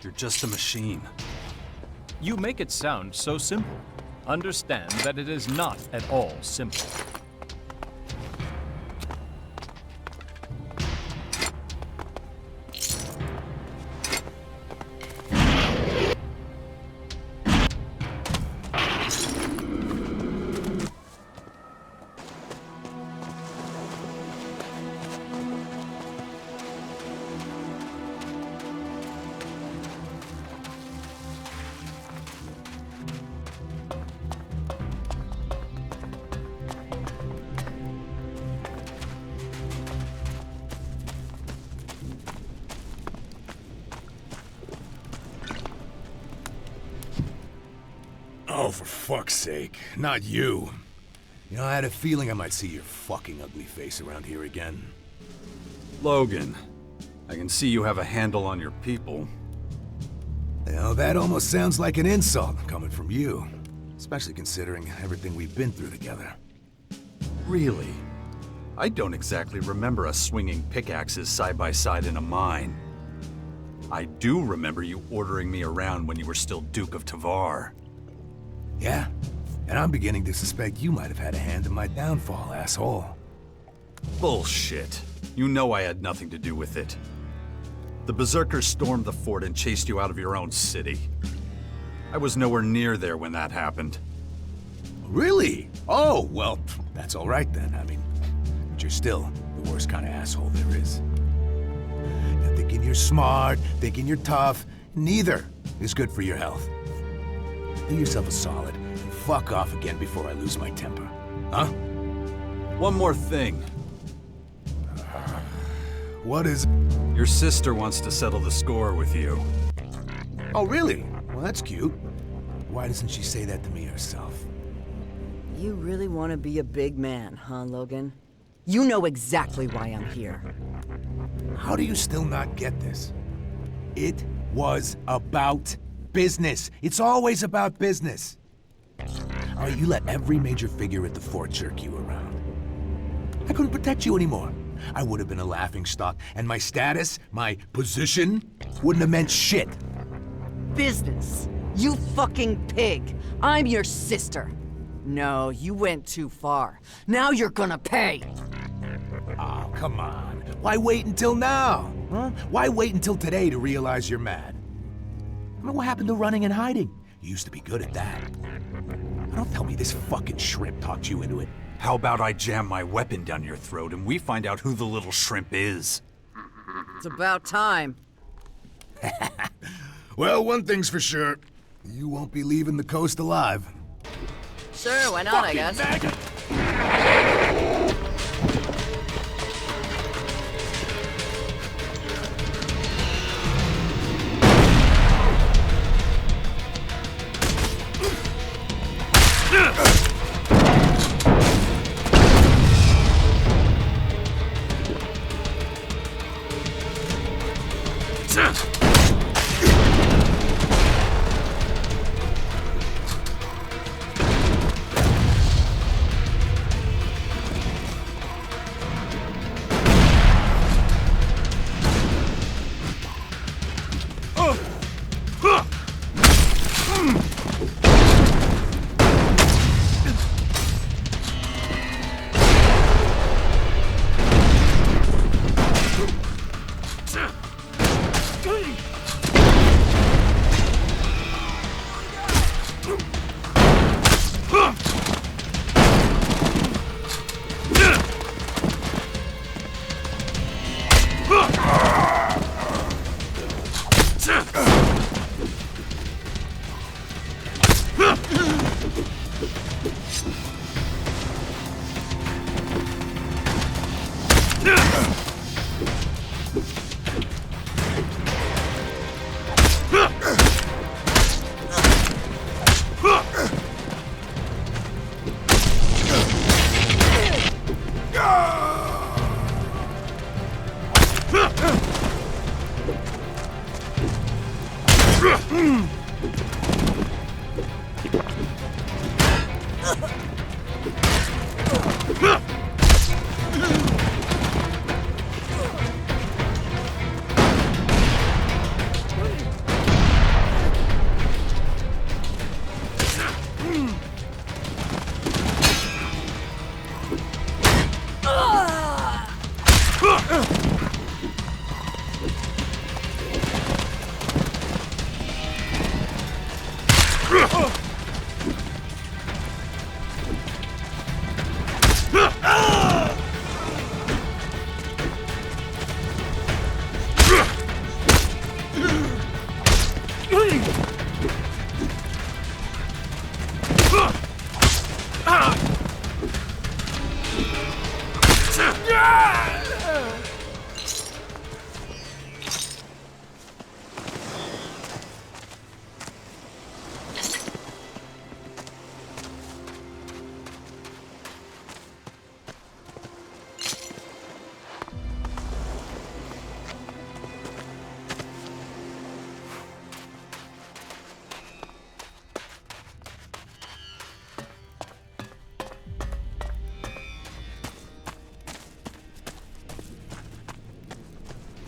you're just a machine. You make it sound so simple. Understand that it is not at all simple. Oh, for fuck's sake. Not you. You know, I had a feeling I might see your fucking ugly face around here again. Logan, I can see you have a handle on your people. You know, that almost sounds like an insult coming from you. Especially considering everything we've been through together. Really? I don't exactly remember us swinging pickaxes side by side in a mine. I do remember you ordering me around when you were still Duke of Tavar. Yeah, and I'm beginning to suspect you might have had a hand in my downfall, asshole. Bullshit. You know I had nothing to do with it. The Berserkers stormed the fort and chased you out of your own city. I was nowhere near there when that happened. Really? Oh, well, that's all right then. I mean, but you're still the worst kind of asshole there is. You're thinking you're smart, thinking you're tough, neither is good for your health. Do yourself a solid and fuck off again before I lose my temper. Huh? One more thing. What is... Your sister wants to settle the score with you. Oh, really? Well, that's cute. Why doesn't she say that to me herself? You really want to be a big man, huh, Logan? You know exactly why I'm here. How do you still not get this? It was about business. It's always about business. All right, you let every major figure at the fort jerk you around. I couldn't protect you anymore. I would have been a laughingstock, and my status, my position, wouldn't have meant shit. Business? You fucking pig! I'm your sister. No, you went too far. Now you're gonna pay! Oh, come on. Why wait until now? Huh? Why wait until today to realize you're mad? I mean, what happened to running and hiding? You used to be good at that. Don't tell me this fucking shrimp talked you into it. How about I jam my weapon down your throat and we find out who the little shrimp is? It's about time. Well, one thing's for sure. You won't be leaving the coast alive. Sure, why not, I guess. Maggot!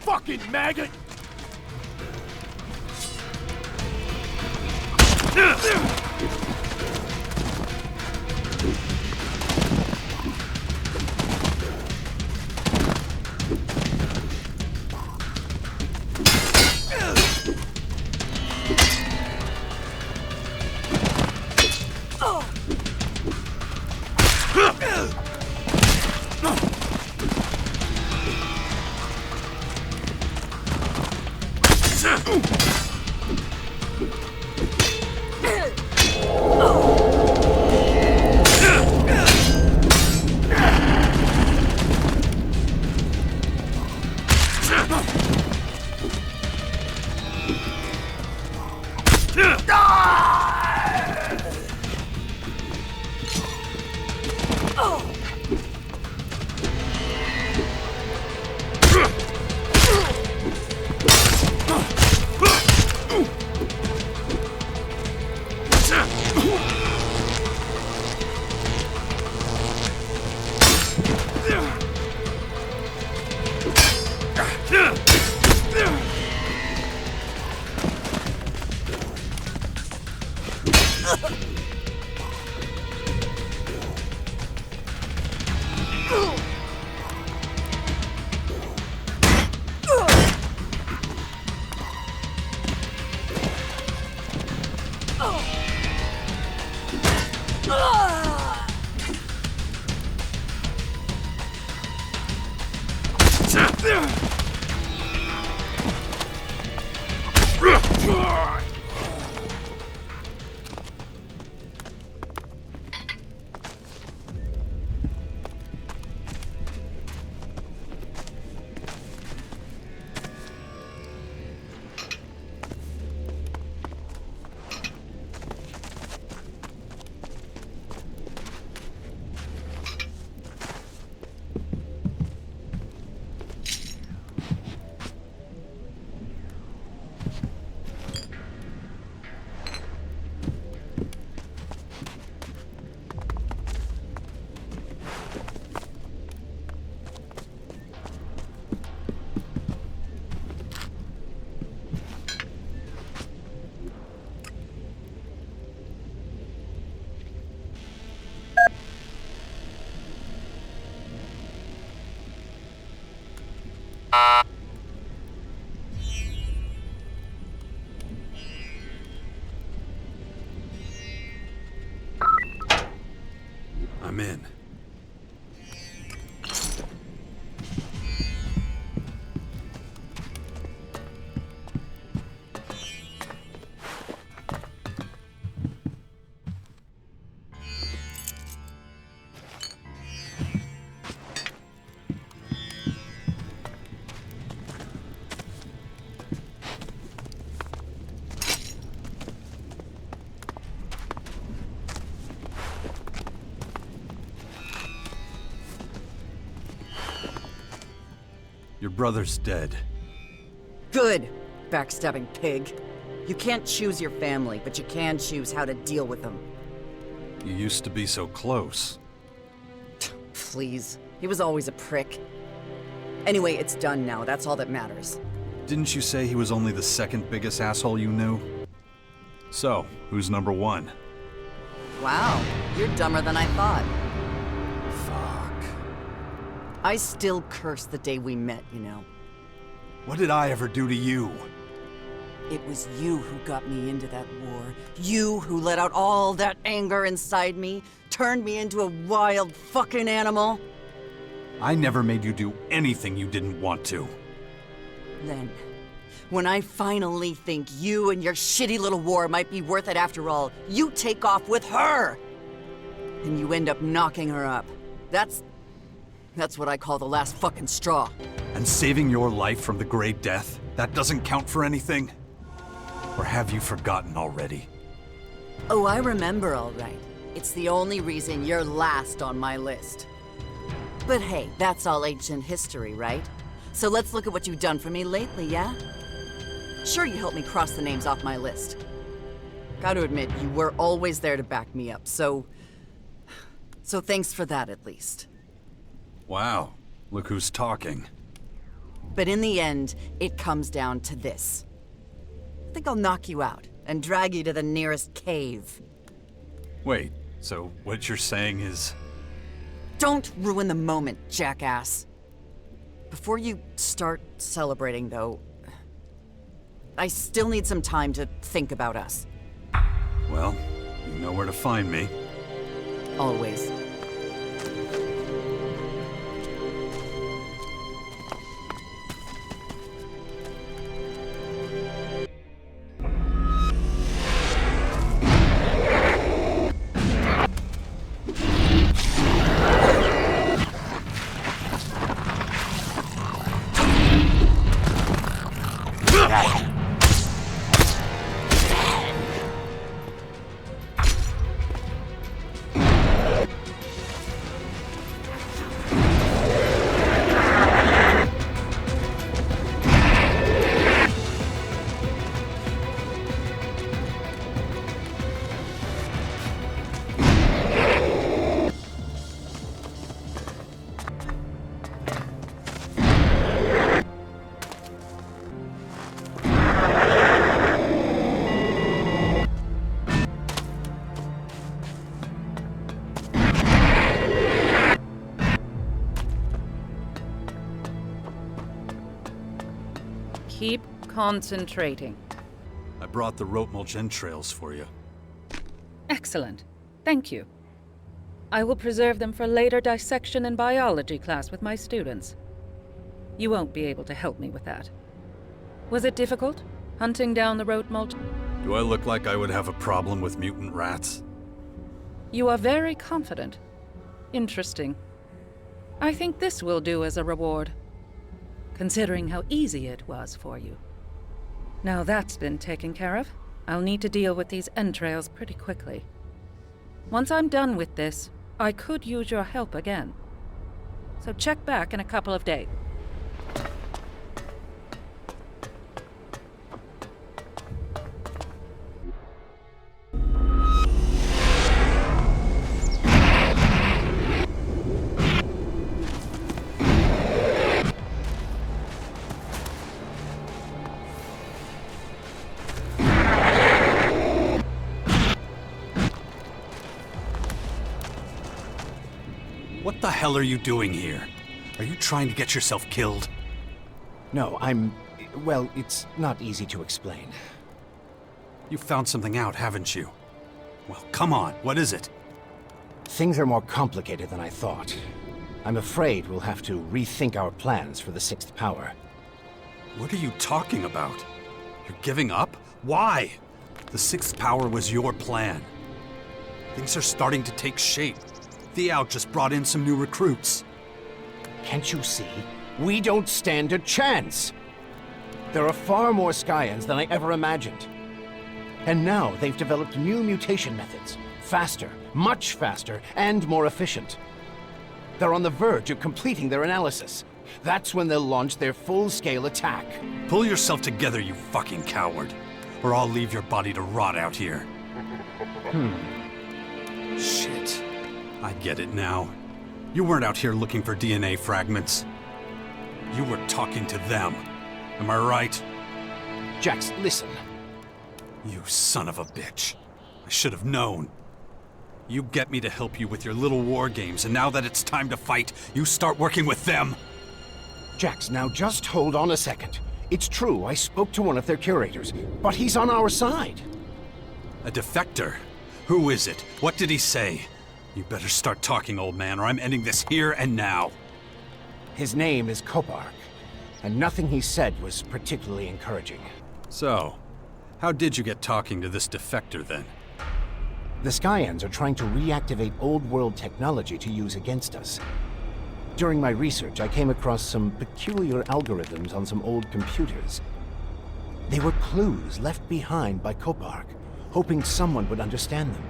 Fucking maggot! I'm in. Your brother's dead. Good, backstabbing pig. You can't choose your family, but you can choose how to deal with them. You used to be so close. Please. He was always a prick. Anyway, it's done now. That's all that matters. Didn't you say he was only the second biggest asshole you knew? So, who's number one? Wow, you're dumber than I thought. Fuck. I still curse the day we met, you know. What did I ever do to you? It was you who got me into that war. You who let out all that anger inside me, turned me into a wild fucking animal. I never made you do anything you didn't want to. Then, when I finally think you and your shitty little war might be worth it after all, you take off with her! And you end up knocking her up. That's what I call the last fucking straw. And saving your life from the Grey Death, that doesn't count for anything? Or have you forgotten already? Oh, I remember all right. It's the only reason you're last on my list. But hey, that's all ancient history, right? So let's look at what you've done for me lately, yeah? Sure, you helped me cross the names off my list. Gotta admit, you were always there to back me up, so thanks for that at least. Wow, look who's talking. But in the end, it comes down to this. I think I'll knock you out and drag you to the nearest cave. Wait, so what you're saying is... Don't ruin the moment, jackass. Before you start celebrating, though, I still need some time to think about us. Well, you know where to find me. Always. Keep concentrating. I brought the rope mulch entrails for you. Excellent. Thank you. I will preserve them for later dissection in biology class with my students. You won't be able to help me with that. Was it difficult, hunting down the road multi? Do I look like I would have a problem with mutant rats? You are very confident. Interesting. I think this will do as a reward, considering how easy it was for you. Now that's been taken care of, I'll need to deal with these entrails pretty quickly. Once I'm done with this, I could use your help again. So check back in a couple of days. What the hell are you doing here? Are you trying to get yourself killed? No, well, it's not easy to explain. You found something out, haven't you? Well, come on, what is it? Things are more complicated than I thought. I'm afraid we'll have to rethink our plans for the sixth power. What are you talking about? You're giving up? Why? The sixth power was your plan. Things are starting to take shape. Theout just brought in some new recruits. Can't you see? We don't stand a chance! There are far more Skyans than I ever imagined. And now they've developed new mutation methods. Faster, much faster, and more efficient. They're on the verge of completing their analysis. That's when they'll launch their full-scale attack. Pull yourself together, you fucking coward. Or I'll leave your body to rot out here. Shit. I get it now. You weren't out here looking for DNA fragments. You were talking to them. Am I right? Jax, listen. You son of a bitch. I should have known. You get me to help you with your little war games, and now that it's time to fight, you start working with them. Jax, now just hold on a second. It's true, I spoke to one of their curators, but he's on our side. A defector? Who is it? What did he say? You better start talking, old man, or I'm ending this here and now. His name is Kopark, and nothing he said was particularly encouraging. So, how did you get talking to this defector, then? The Skyans are trying to reactivate old-world technology to use against us. During my research, I came across some peculiar algorithms on some old computers. They were clues left behind by Kopark, hoping someone would understand them.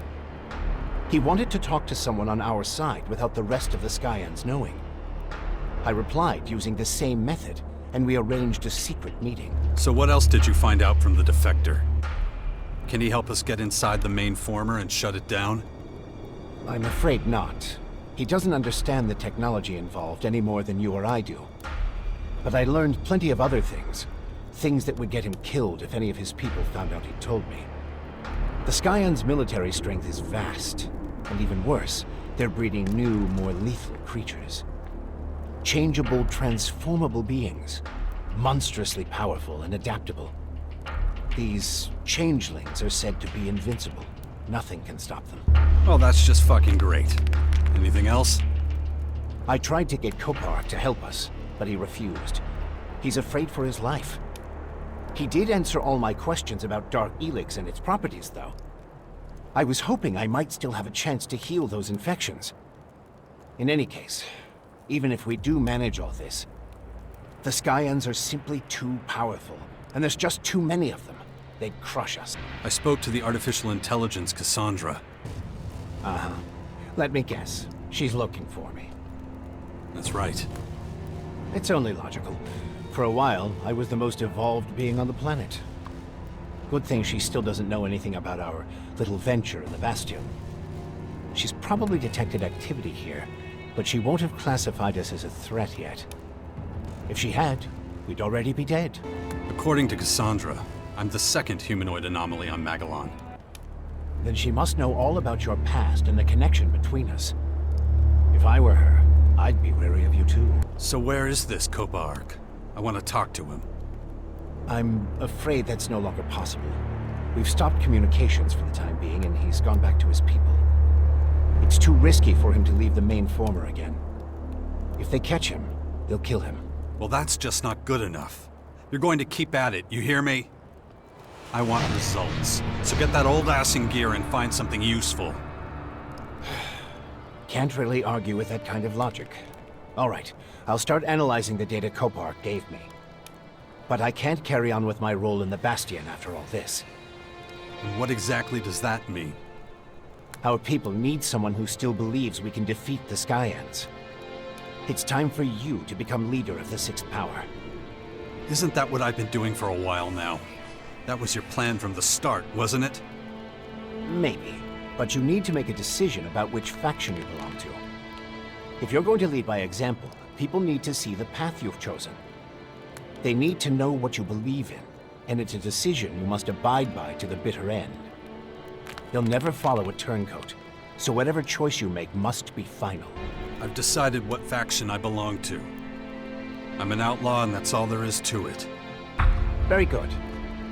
He wanted to talk to someone on our side without the rest of the Skyans knowing. I replied using the same method, and we arranged a secret meeting. So what else did you find out from the defector? Can he help us get inside the main former and shut it down? I'm afraid not. He doesn't understand the technology involved any more than you or I do. But I learned plenty of other things. Things that would get him killed if any of his people found out he'd told me. The Skyans' military strength is vast. And even worse, they're breeding new, more lethal creatures. Changeable, transformable beings. Monstrously powerful and adaptable. These changelings are said to be invincible. Nothing can stop them. Oh, that's just fucking great. Anything else? I tried to get Kopark to help us, but he refused. He's afraid for his life. He did answer all my questions about Dark Elex and its properties, though. I was hoping I might still have a chance to heal those infections. In any case, even if we do manage all this, the Skyans are simply too powerful, and there's just too many of them. They'd crush us. I spoke to the artificial intelligence, Cassandra. Uh-huh. Let me guess. She's looking for me. That's right. It's only logical. For a while, I was the most evolved being on the planet. Good thing she still doesn't know anything about our little venture in the Bastion. She's probably detected activity here, but she won't have classified us as a threat yet. If she had, we'd already be dead. According to Cassandra, I'm the second humanoid anomaly on Magellan. Then she must know all about your past and the connection between us. If I were her, I'd be wary of you too. So where is this Kopark? I want to talk to him. I'm afraid that's no longer possible. We've stopped communications for the time being, and he's gone back to his people. It's too risky for him to leave the main former again. If they catch him, they'll kill him. Well, that's just not good enough. You're going to keep at it, you hear me? I want results. So get that old ass in gear and find something useful. Can't really argue with that kind of logic. All right, I'll start analyzing the data Kopar gave me. But I can't carry on with my role in the Bastion after all this. And what exactly does that mean? Our people need someone who still believes we can defeat the Skyans. It's time for you to become leader of the Sixth Power. Isn't that what I've been doing for a while now? That was your plan from the start, wasn't it? Maybe, but you need to make a decision about which faction you belong to. If you're going to lead by example, people need to see the path you've chosen. They need to know what you believe in, and it's a decision you must abide by to the bitter end. You'll never follow a turncoat, so whatever choice you make must be final. I've decided what faction I belong to. I'm an outlaw, and that's all there is to it. Very good.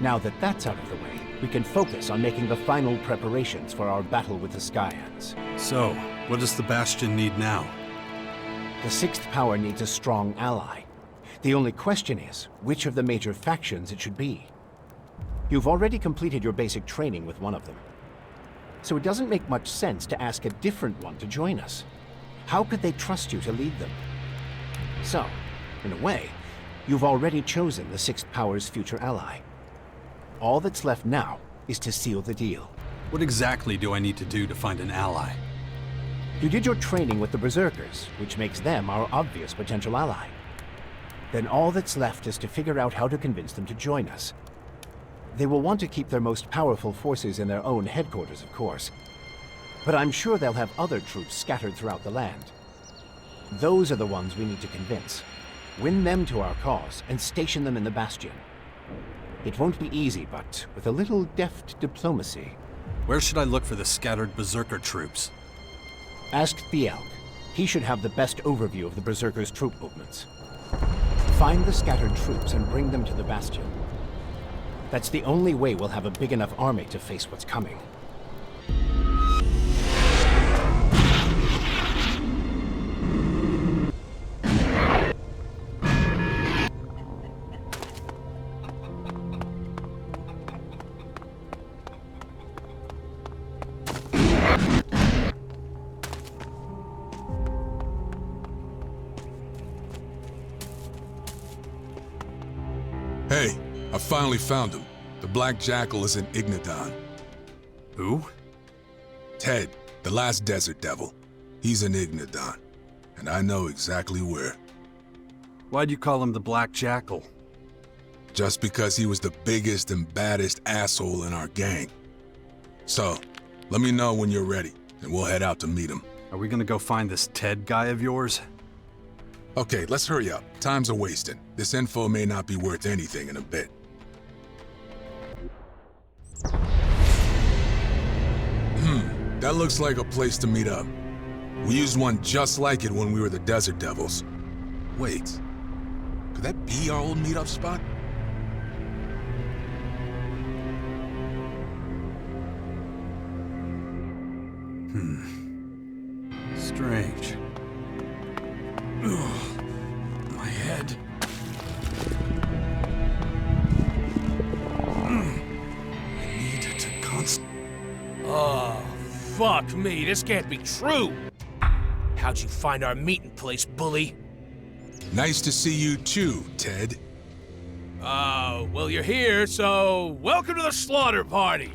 Now that that's out of the way, we can focus on making the final preparations for our battle with the Skyans. So, what does the Bastion need now? The Sixth Power needs a strong ally. The only question is, which of the major factions it should be. You've already completed your basic training with one of them. So it doesn't make much sense to ask a different one to join us. How could they trust you to lead them? So, in a way, you've already chosen the Sixth Power's future ally. All that's left now is to seal the deal. What exactly do I need to do to find an ally? You did your training with the Berserkers, which makes them our obvious potential ally. Then all that's left is to figure out how to convince them to join us. They will want to keep their most powerful forces in their own headquarters, of course. But I'm sure they'll have other troops scattered throughout the land. Those are the ones we need to convince. Win them to our cause and station them in the Bastion. It won't be easy, but with a little deft diplomacy... Where should I look for the scattered Berserker troops? Ask the Elk. He should have the best overview of the Berserkers' troop movements. Find the scattered troops and bring them to the Bastion. That's the only way we'll have a big enough army to face what's coming. Hey, I finally found him. The Black Jackal is in Ignadon. Who? Ted, the last Desert Devil. He's in Ignadon, and I know exactly where. Why'd you call him the Black Jackal? Just because he was the biggest and baddest asshole in our gang. So, let me know when you're ready, and we'll head out to meet him. Are we gonna go find this Ted guy of yours? Okay, let's hurry up. Time's a-wasting. This info may not be worth anything in a bit. That looks like a place to meet up. We used one just like it when we were the Desert Devils. Wait, could that be our old meetup spot? Strange. Ugh, my head. I need to Oh, fuck me, this can't be true! How'd you find our meeting place, bully? Nice to see you too, Ted. Well, you're here, so welcome to the slaughter party!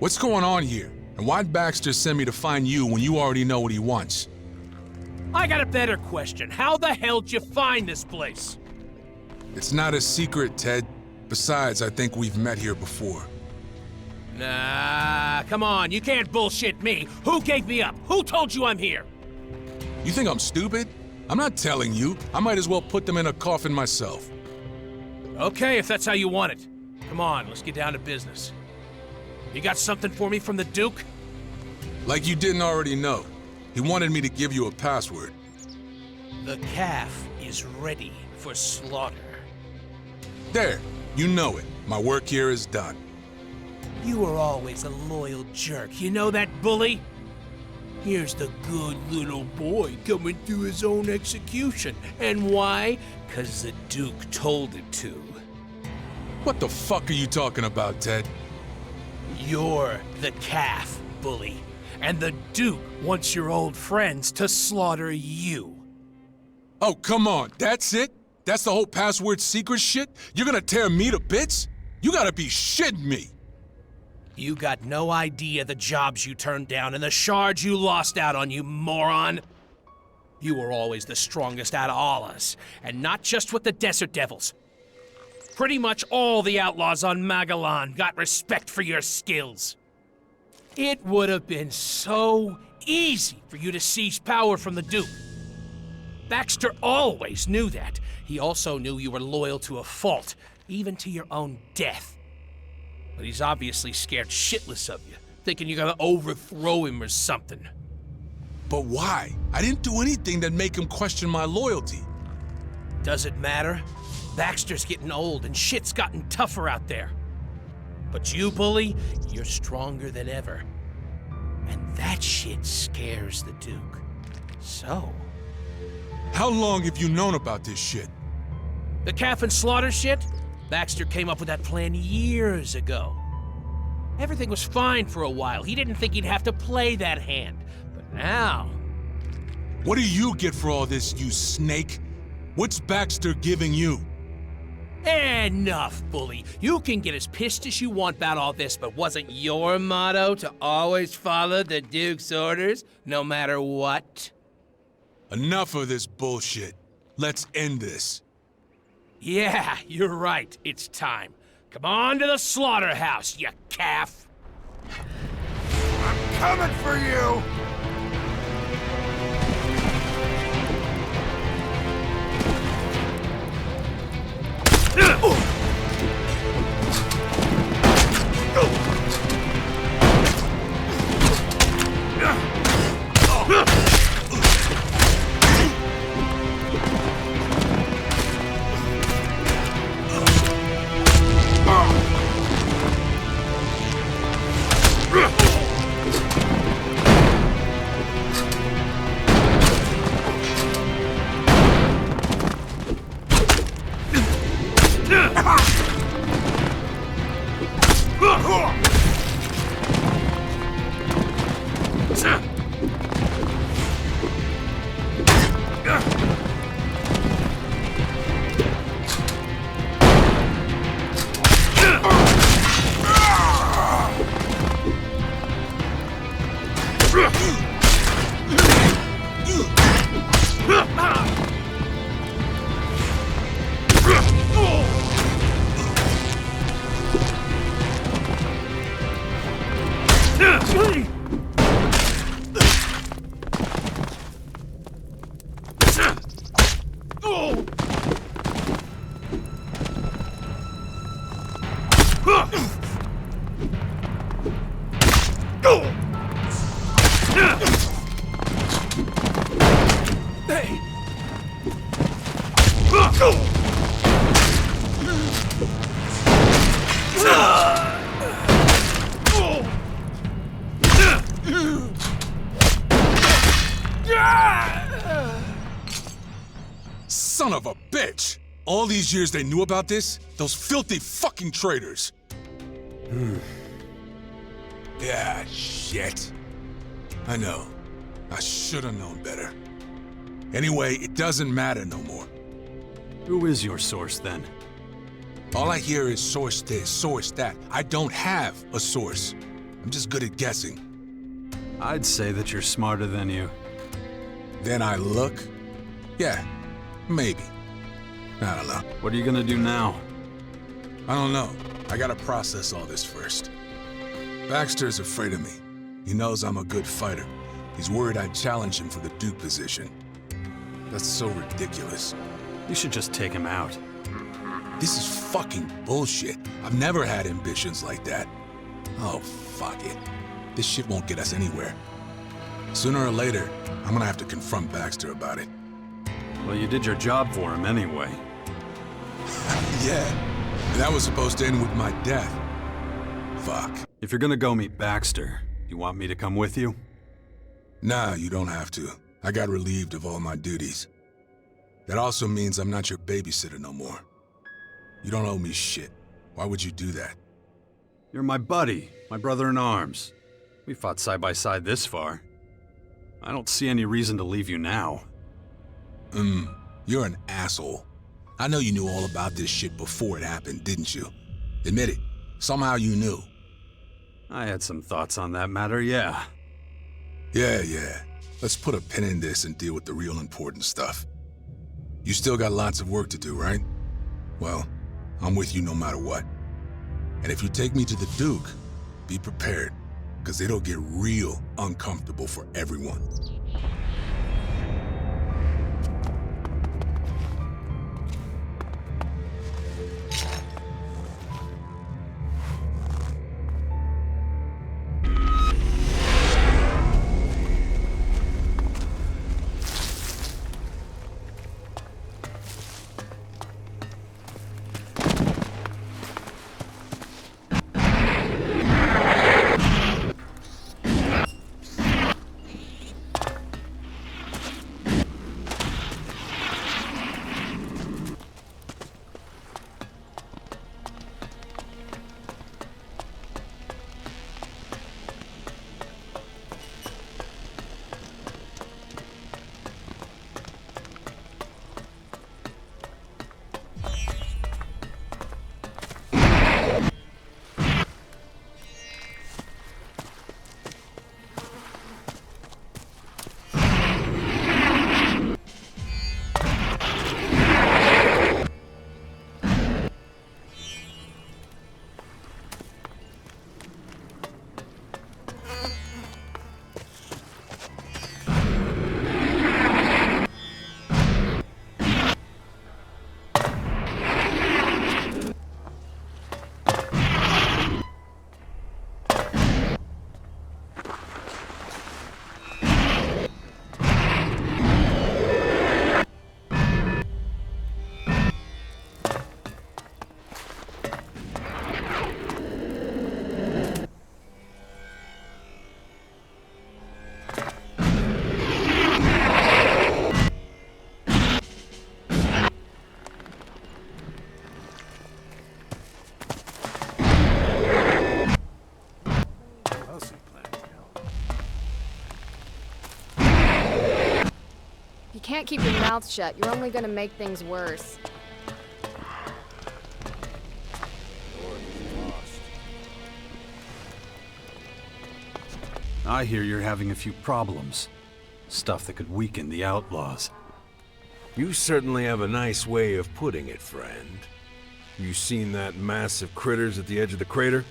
What's going on here? And why'd Baxter send me to find you when you already know what he wants? I got a better question. How the hell did you find this place? It's not a secret, Ted. Besides, I think we've met here before. Nah, come on, you can't bullshit me. Who gave me up? Who told you I'm here? You think I'm stupid? I'm not telling you. I might as well put them in a coffin myself. Okay, if that's how you want it. Come on, let's get down to business. You got something for me from the Duke? Like you didn't already know. He wanted me to give you a password. The calf is ready for slaughter. There, you know it. My work here is done. You were always a loyal jerk. You know that, bully? Here's the good little boy coming to his own execution. And why? 'Cause the Duke told him to. What the fuck are you talking about, Ted? You're the calf, bully. And the Duke wants your old friends to slaughter you. Oh, come on, that's it? That's the whole password secret shit? You're gonna tear me to bits? You gotta be shitting me! You got no idea the jobs you turned down and the shards you lost out on, you moron. You were always the strongest out of all us, and not just with the Desert Devils. Pretty much all the outlaws on Magellan got respect for your skills. It would have been so easy for you to seize power from the Duke. Baxter always knew that. He also knew you were loyal to a fault, even to your own death. But he's obviously scared shitless of you, thinking you're gonna overthrow him or something. But why? I didn't do anything that make him question my loyalty. Does it matter? Baxter's getting old and shit's gotten tougher out there. But you, bully, you're stronger than ever. And that shit scares the Duke. So... How long have you known about this shit? The calf and slaughter shit? Baxter came up with that plan years ago. Everything was fine for a while. He didn't think he'd have to play that hand. But now... What do you get for all this, you snake? What's Baxter giving you? Enough, bully. You can get as pissed as you want about all this, but wasn't your motto to always follow the Duke's orders, no matter what? Enough of this bullshit. Let's end this. Yeah, you're right. It's time. Come on to the slaughterhouse, you calf. I'm coming for you! Son of a bitch! All these years they knew about this? Those filthy fucking traitors! Yeah, shit. I know. I should have known better. Anyway, it doesn't matter no more. Who is your source, then? All I hear is source this, source that. I don't have a source. I'm just good at guessing. I'd say that you're smarter than you. Then I look? Yeah, maybe. I don't know. What are you gonna do now? I don't know. I gotta process all this first. Baxter's afraid of me. He knows I'm a good fighter. He's worried I'd challenge him for the Duke position. That's so ridiculous. You should just take him out. This is fucking bullshit. I've never had ambitions like that. Oh, fuck it. This shit won't get us anywhere. Sooner or later, I'm gonna have to confront Baxter about it. Well, you did your job for him anyway. Yeah, and that was supposed to end with my death. Fuck. If you're gonna go meet Baxter, you want me to come with you? Nah, you don't have to. I got relieved of all my duties. That also means I'm not your babysitter no more. You don't owe me shit. Why would you do that? You're my buddy, my brother-in-arms. We fought side by side this far. I don't see any reason to leave you now. You're an asshole. I know you knew all about this shit before it happened, didn't you? Admit it. Somehow you knew. I had some thoughts on that matter, yeah. Yeah. Let's put a pin in this and deal with the real important stuff. You still got lots of work to do, right? Well, I'm with you no matter what. And if you take me to the Duke, be prepared, because it'll get real uncomfortable for everyone. You can't keep your mouth shut. You're only gonna make things worse. I hear you're having a few problems. Stuff that could weaken the outlaws. You certainly have a nice way of putting it, friend. You seen that mass of critters at the edge of the crater?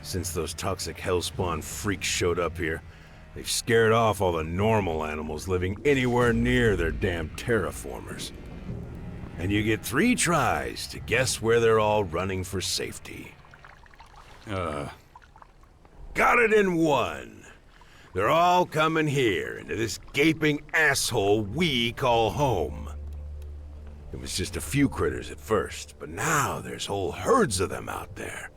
Since those toxic hellspawn freaks showed up here, they've scared off all the normal animals living anywhere near their damn terraformers. And you get 3 tries to guess where they're all running for safety. Got it in 1. They're all coming here, into this gaping asshole we call home. It was just a few critters at first, but now there's whole herds of them out there.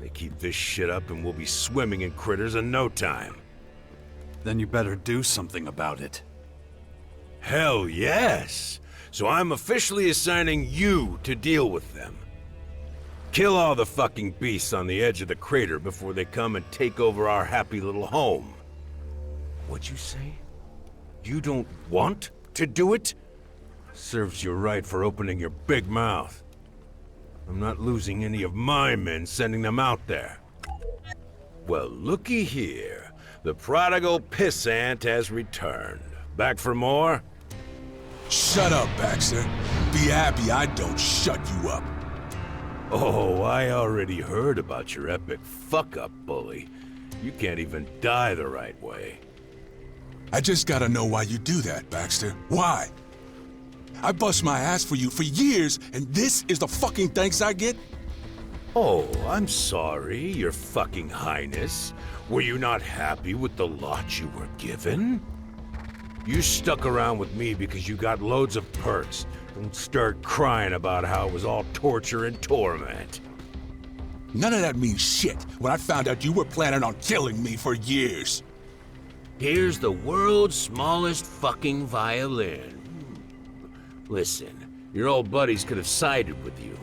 They keep this shit up and we'll be swimming in critters in no time. Then you better do something about it. Hell yes! So I'm officially assigning you to deal with them. Kill all the fucking beasts on the edge of the crater before they come and take over our happy little home. What'd you say? You don't want to do it? Serves you right for opening your big mouth. I'm not losing any of my men sending them out there. Well, looky here. The prodigal pissant has returned. Back for more? Shut up, Baxter. Be happy I don't shut you up. Oh, I already heard about your epic fuck-up, bully. You can't even die the right way. I just gotta know why you do that, Baxter. Why? I bust my ass for you for years, and this is the fucking thanks I get? Oh, I'm sorry, your fucking highness. Were you not happy with the lot you were given? You stuck around with me because you got loads of perks. Don't start crying about how it was all torture and torment. None of that means shit when I found out you were planning on killing me for years. Here's the world's smallest fucking violin. Listen, your old buddies could have sided with you.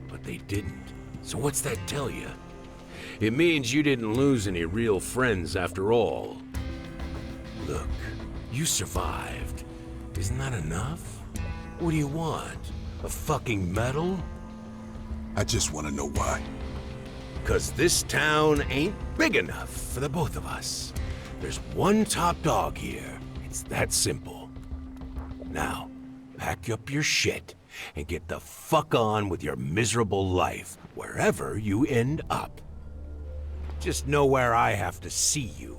But they didn't. So what's that tell you? It means you didn't lose any real friends after all. Look, you survived. Isn't that enough? What do you want? A fucking medal? I just want to know why. 'Cause this town ain't big enough for the both of us. There's one top dog here. It's that simple. Now, pack up your shit and get the fuck on with your miserable life, wherever you end up. Just know where I have to see you.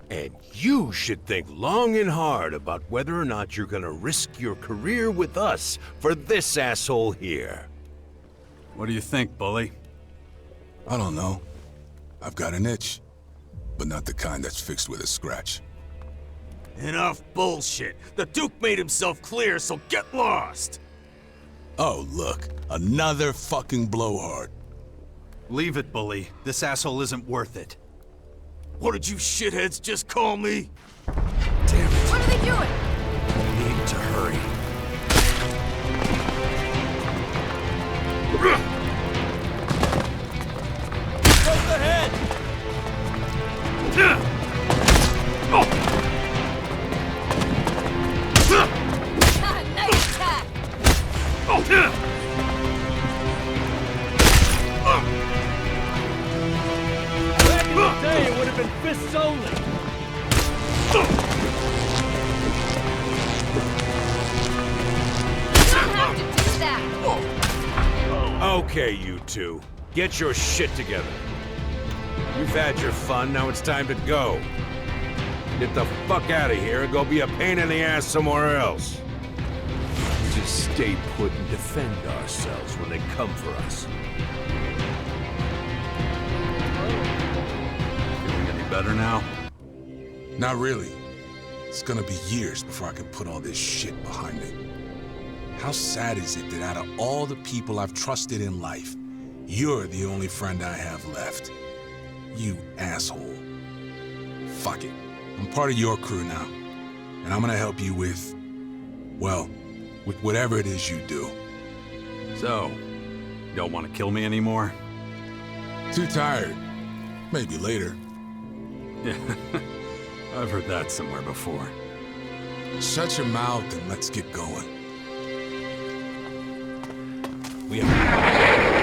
And you should think long and hard about whether or not you're gonna risk your career with us for this asshole here. What do you think, bully? I don't know. I've got an itch, but not the kind that's fixed with a scratch. Enough bullshit. The Duke made himself clear, so get lost. Oh, look. Another fucking blowhard. Leave it, bully. This asshole isn't worth it. What did you shitheads just call me? Damn it. What are they doing? We need to hurry. Close ahead! Nice attack! Back in the day, it would have been fists only. You don't have to do that! Okay, you two. Get your shit together. You've had your fun, now it's time to go. Get the fuck out of here and go be a pain in the ass somewhere else. Just stay put and defend ourselves when they come for us. Feeling any better now? Not really. It's gonna be years before I can put all this shit behind me. How sad is it that out of all the people I've trusted in life, you're the only friend I have left? You asshole. Fuck it. I'm part of your crew now. And I'm gonna help you with, well, with whatever it is you do. So, you don't want to kill me anymore? Too tired. Maybe later. Yeah, I've heard that somewhere before. Shut your mouth and let's get going. We have...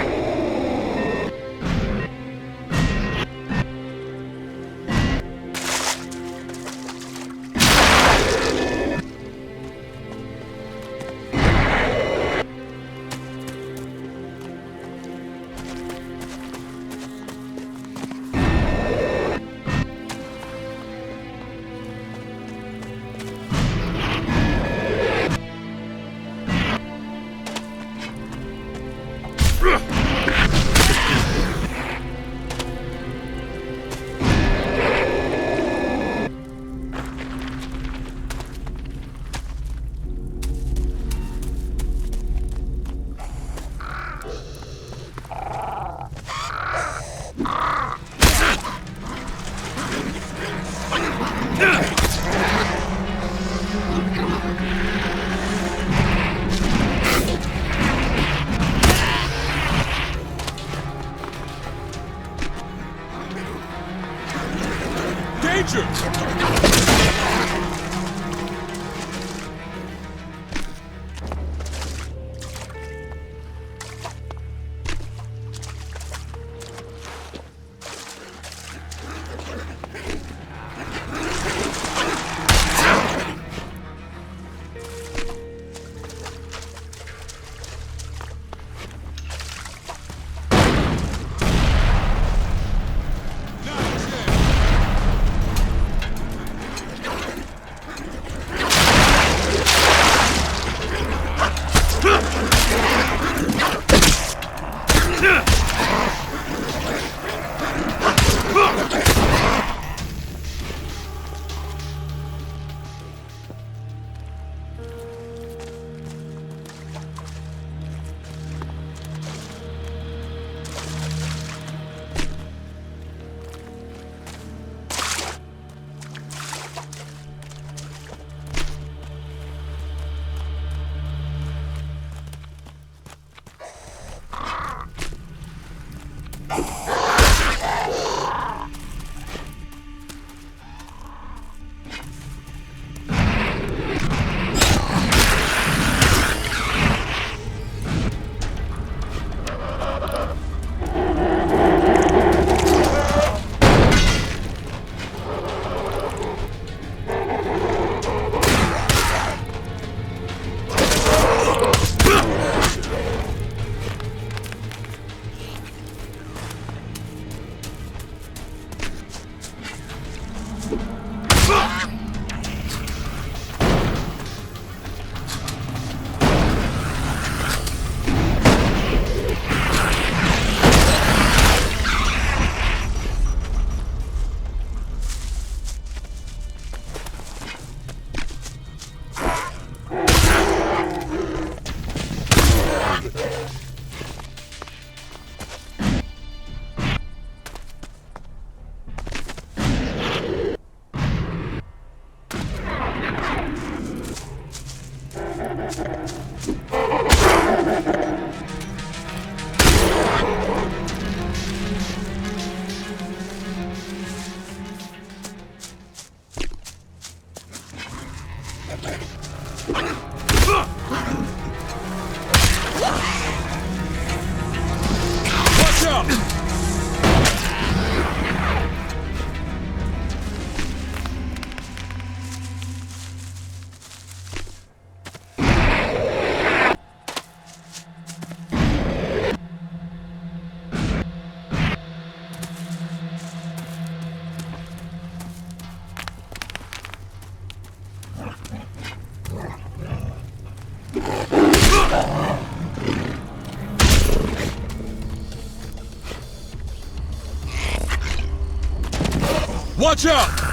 Watch out!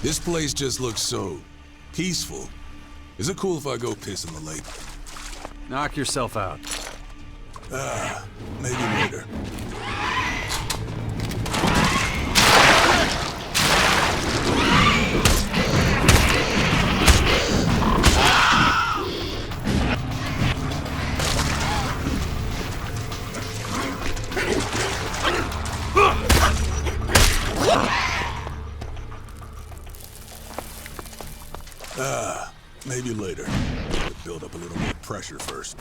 This place just looks so peaceful. Is it cool if I go piss in the lake? Knock yourself out. Maybe later. Maybe later. Build up a little more pressure first.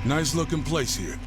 Nice looking place here.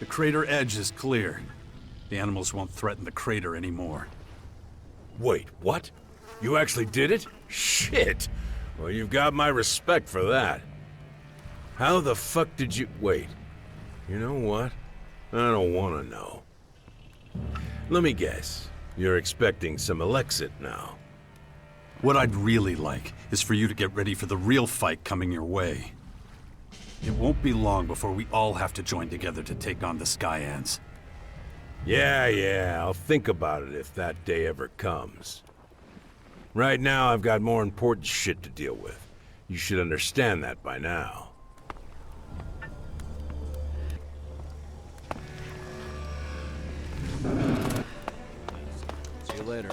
The crater edge is clear. The animals won't threaten the crater anymore. Wait, what? You actually did it? Shit! Well, you've got my respect for that. How the fuck did you... Wait. You know what? I don't want to know. Let me guess. You're expecting some Elexit now. What I'd really like is for you to get ready for the real fight coming your way. It won't be long before we all have to join together to take on the Skyans. Yeah, I'll think about it if that day ever comes. Right now, I've got more important shit to deal with. You should understand that by now. See you later.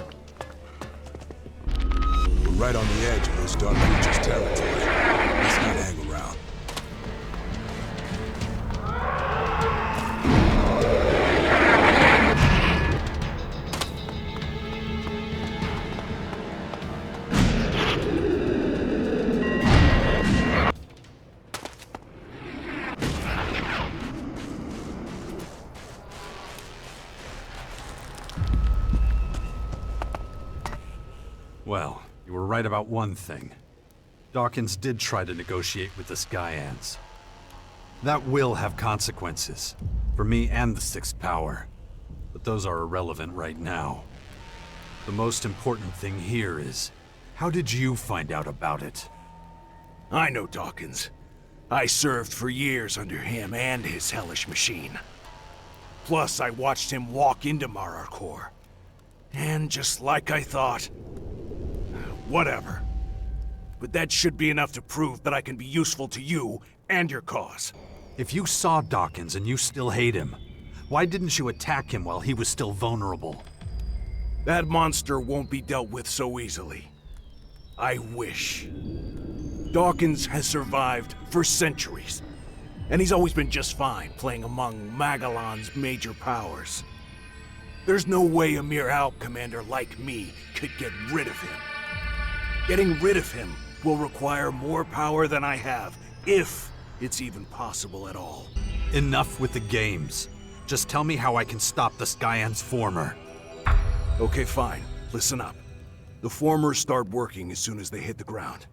We're right on the edge of those dark creatures' territory. Let's not hang around. Well, you were right about one thing. Dawkins did try to negotiate with the Skyans. That will have consequences, for me and the Sixth Power. But those are irrelevant right now. The most important thing here is, how did you find out about it? I know Dawkins. I served for years under him and his hellish machine. Plus, I watched him walk into Mararkor. And just like I thought... Whatever. But that should be enough to prove that I can be useful to you and your cause. If you saw Dawkins and you still hate him, why didn't you attack him while he was still vulnerable? That monster won't be dealt with so easily. I wish. Dawkins has survived for centuries, and he's always been just fine playing among Magellan's major powers. There's no way a mere Alp commander like me could get rid of him. Getting rid of him will require more power than I have, if it's even possible at all. Enough with the games. Just tell me how I can stop the Skyan's former. Okay, fine. Listen up. The formers start working as soon as they hit the ground.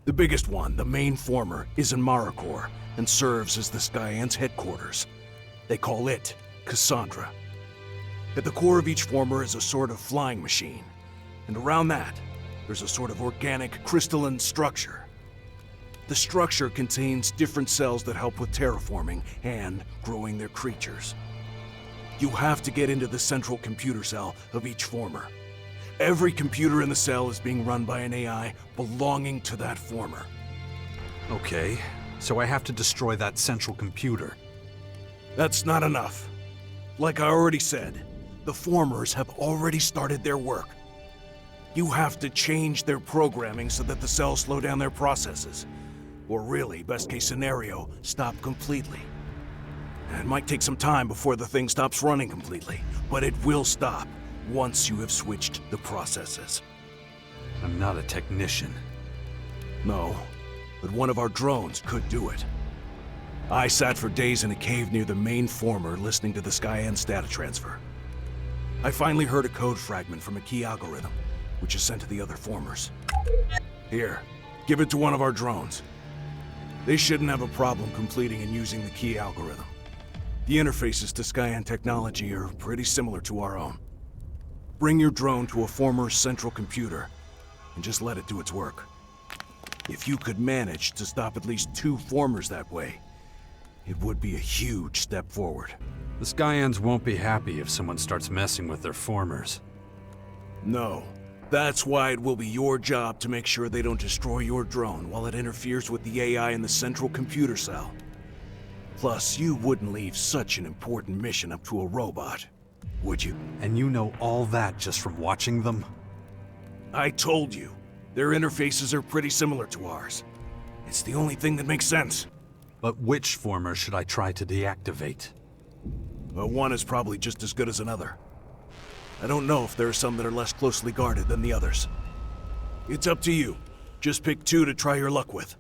The biggest one, the main former, is in Mararkor and serves as the Skyan's headquarters. They call it Cassandra. At the core of each former is a sort of flying machine, and around that, there's a sort of organic crystalline structure. The structure contains different cells that help with terraforming and growing their creatures. You have to get into the central computer cell of each former. Every computer in the cell is being run by an AI belonging to that former. Okay, so I have to destroy that central computer. That's not enough. Like I already said, the formers have already started their work. You have to change their programming so that the cells slow down their processes. Or really, best case scenario, stop completely. It might take some time before the thing stops running completely, but it will stop once you have switched the processes. I'm not a technician. No, but one of our drones could do it. I sat for days in a cave near the main former listening to the Skyan's data transfer. I finally heard a code fragment from a key algorithm, which is sent to the other formers. Here, give it to one of our drones. They shouldn't have a problem completing and using the key algorithm. The interfaces to Skyan technology are pretty similar to our own. Bring your drone to a former's central computer, and just let it do its work. If you could manage to stop at least 2 formers that way, it would be a huge step forward. The Skyans won't be happy if someone starts messing with their formers. No. That's why it will be your job to make sure they don't destroy your drone while it interferes with the AI in the central computer cell. Plus, you wouldn't leave such an important mission up to a robot, would you? And you know all that just from watching them? I told you. Their interfaces are pretty similar to ours. It's the only thing that makes sense. But which former should I try to deactivate? Well, one is probably just as good as another. I don't know if there are some that are less closely guarded than the others. It's up to you. Just pick 2 to try your luck with.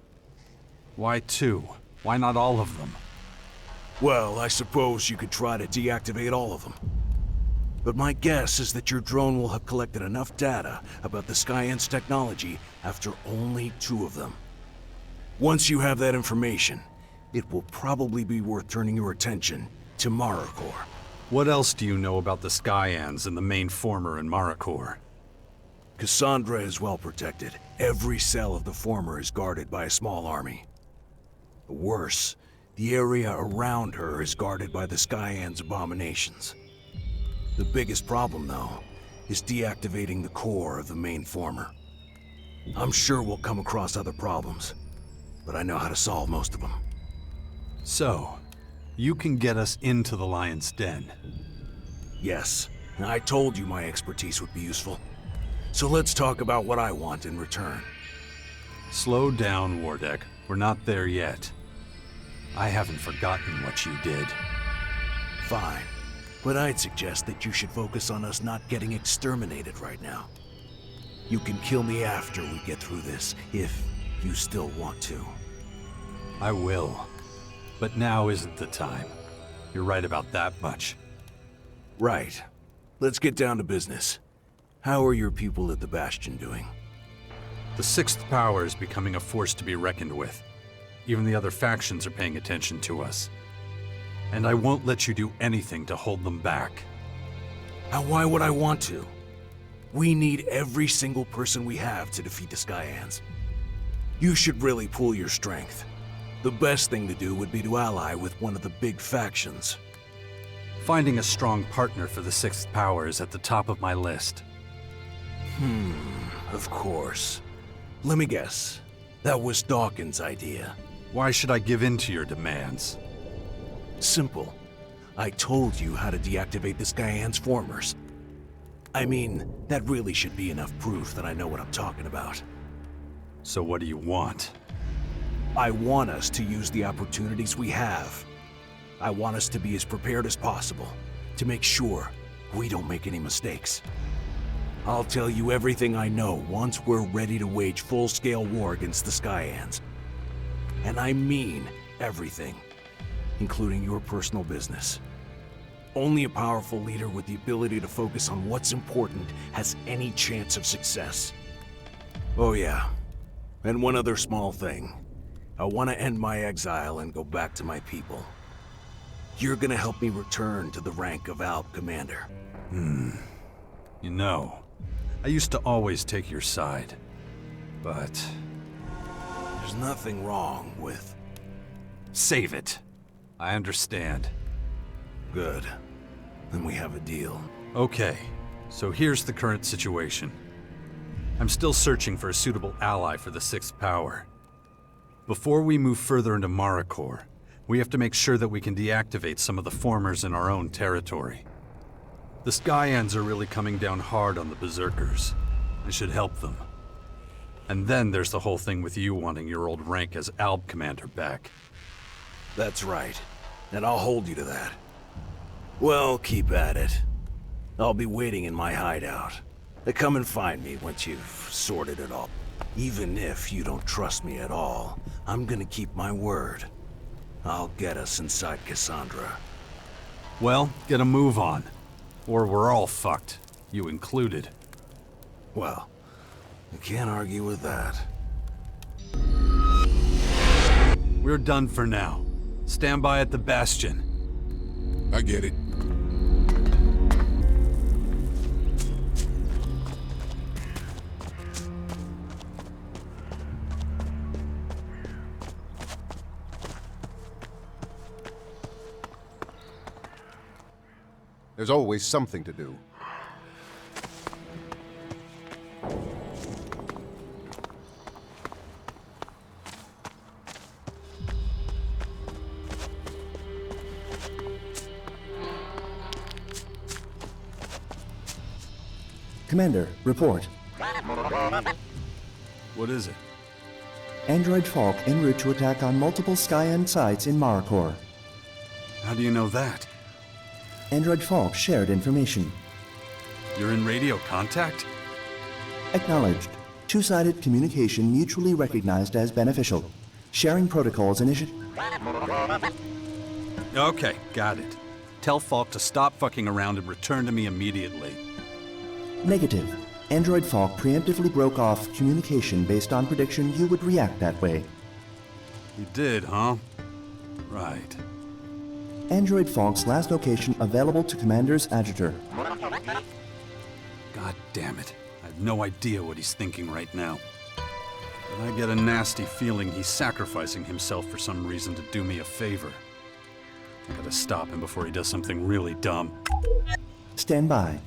Why 2? Why not all of them? Well, I suppose you could try to deactivate all of them. But my guess is that your drone will have collected enough data about the Skyant's technology after only 2 of them. Once you have that information, it will probably be worth turning your attention to Marikor. What else do you know about the Skyans and the main former in Marikor? Cassandra is well protected. Every cell of the former is guarded by a small army. Worse, the area around her is guarded by the Skyans' abominations. The biggest problem, though, is deactivating the core of the main former. I'm sure we'll come across other problems, but I know how to solve most of them. So, you can get us into the Lion's Den? Yes, and I told you my expertise would be useful. So let's talk about what I want in return. Slow down, Wardek. We're not there yet. I haven't forgotten what you did. Fine, but I'd suggest that you should focus on us not getting exterminated right now. You can kill me after we get through this, if you still want to. I will. But now isn't the time. You're right about that much. Right. Let's get down to business. How are your people at the Bastion doing? The Sixth Power is becoming a force to be reckoned with. Even the other factions are paying attention to us. And I won't let you do anything to hold them back. Why would I want to? We need every single person we have to defeat the Skyans. You should really pool your strength. The best thing to do would be to ally with one of the big factions. Finding a strong partner for the Sixth Power is at the top of my list. Of course. Let me guess. That was Dawkins' idea. Why should I give in to your demands? Simple. I told you how to deactivate the Skyans' formers. I mean, that really should be enough proof that I know what I'm talking about. So what do you want? I want us to use the opportunities we have. I want us to be as prepared as possible, to make sure we don't make any mistakes. I'll tell you everything I know once we're ready to wage full-scale war against the Skyans. And I mean everything, including your personal business. Only a powerful leader with the ability to focus on what's important has any chance of success. Oh yeah, and one other small thing. I want to end my exile and go back to my people. You're gonna help me return to the rank of Alp Commander. You know, I used to always take your side, but... There's nothing wrong with... Save it. I understand. Good. Then we have a deal. Okay, so here's the current situation. I'm still searching for a suitable ally for the Sixth Power. Before we move further into Marikor, we have to make sure that we can deactivate some of the formers in our own territory. The Skyans are really coming down hard on the Berserkers. I should help them. And then there's the whole thing with you wanting your old rank as Alb Commander back. That's right. And I'll hold you to that. Well, keep at it. I'll be waiting in my hideout. Come and find me once you've sorted it all. Even if you don't trust me at all, I'm gonna keep my word. I'll get us inside Cassandra. Well, get a move on. Or we're all fucked, you included. Well, I can't argue with that. We're done for now. Stand by at the Bastion. I get it. There's always something to do. Commander, report. What is it? Android Falk en route to attack on multiple Skyen sites in Marikor. How do you know that? Android Falk shared information. You're in radio contact? Acknowledged. Two-sided communication mutually recognized as beneficial. Sharing protocols Okay, got it. Tell Falk to stop fucking around and return to me immediately. Negative. Android Falk preemptively broke off communication based on prediction you would react that way. You did, huh? Right. Android Falk's last location available to Commander's Adjutor. God damn it. I have no idea what he's thinking right now. But I get a nasty feeling he's sacrificing himself for some reason to do me a favor. I gotta stop him before he does something really dumb. Stand by.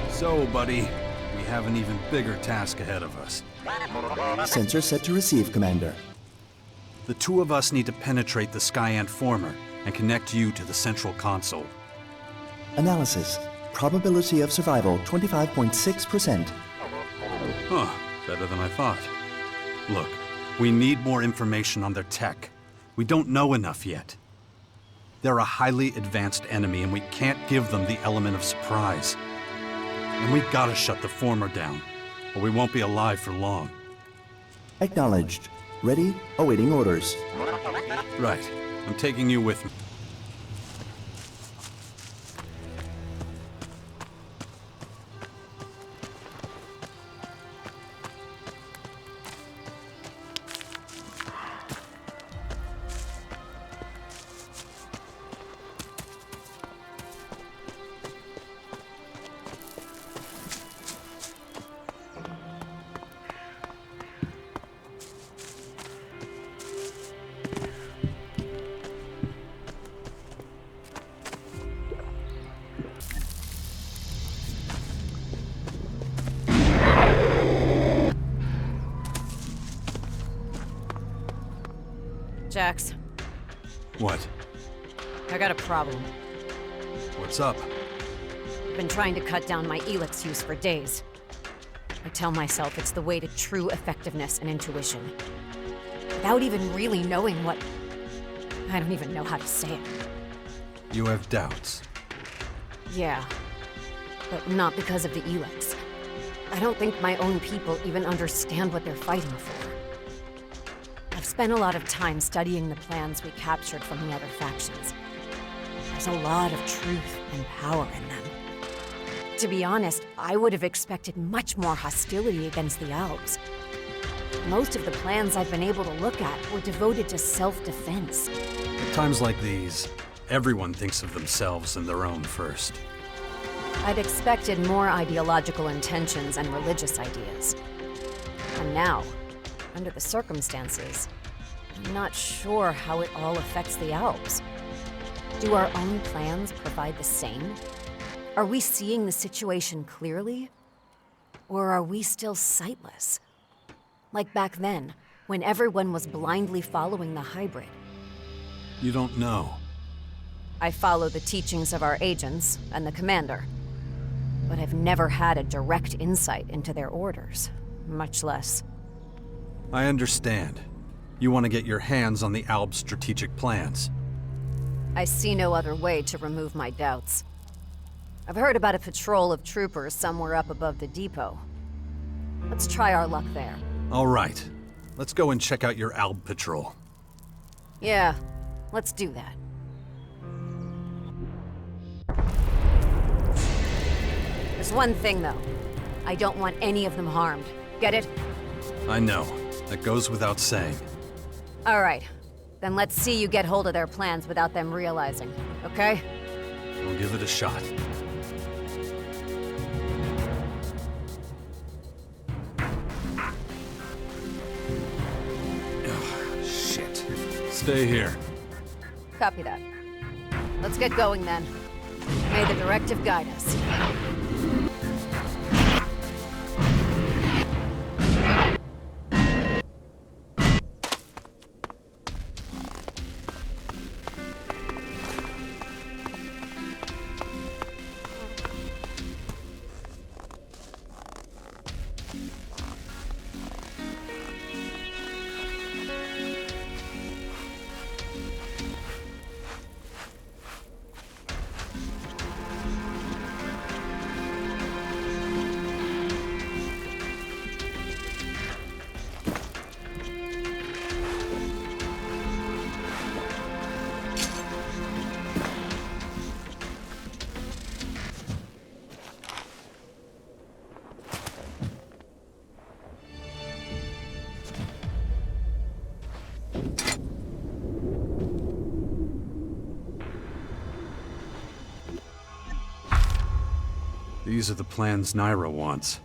So, buddy, we have an even bigger task ahead of us. Sensor set to receive, Commander. The two of us need to penetrate the Skyant former and connect you to the central console. Analysis. Probability of survival 25.6%. Huh, better than I thought. Look, we need more information on their tech. We don't know enough yet. They're a highly advanced enemy, and we can't give them the element of surprise. And we gotta shut the former down, or we won't be alive for long. Acknowledged. Ready, awaiting orders. Right. I'm taking you with me. Jax, What? I got a problem. What's up? I've been trying to cut down my Elex use for days. I tell myself it's the way to true effectiveness and intuition. Without even really knowing what... I don't even know how to say it. You have doubts. Yeah. But not because of the Elex. I don't think my own people even understand what they're fighting for. I've spent a lot of time studying the plans we captured from the other factions. There's a lot of truth and power in them. To be honest, I would have expected much more hostility against the Elves. Most of the plans I've been able to look at were devoted to self-defense. At times like these, everyone thinks of themselves and their own first. I'd expected more ideological intentions and religious ideas. And now, under the circumstances, I'm not sure how it all affects the Elves. Do our own plans provide the same? Are we seeing the situation clearly? Or are we still sightless? Like back then, when everyone was blindly following the hybrid. You don't know. I follow the teachings of our agents and the commander. But I've never had a direct insight into their orders, much less... I understand. You want to get your hands on the Alb's strategic plans. I see no other way to remove my doubts. I've heard about a patrol of troopers somewhere up above the depot. Let's try our luck there. All right. Let's go and check out your Alb patrol. Yeah, let's do that. There's one thing, though. I don't want any of them harmed. Get it? I know. That goes without saying. All right. Then let's see you get hold of their plans without them realizing, okay? We'll give it a shot. Ugh, shit. Stay here. Copy that. Let's get going, then. May the directive guide us. These are the plans Naira wants.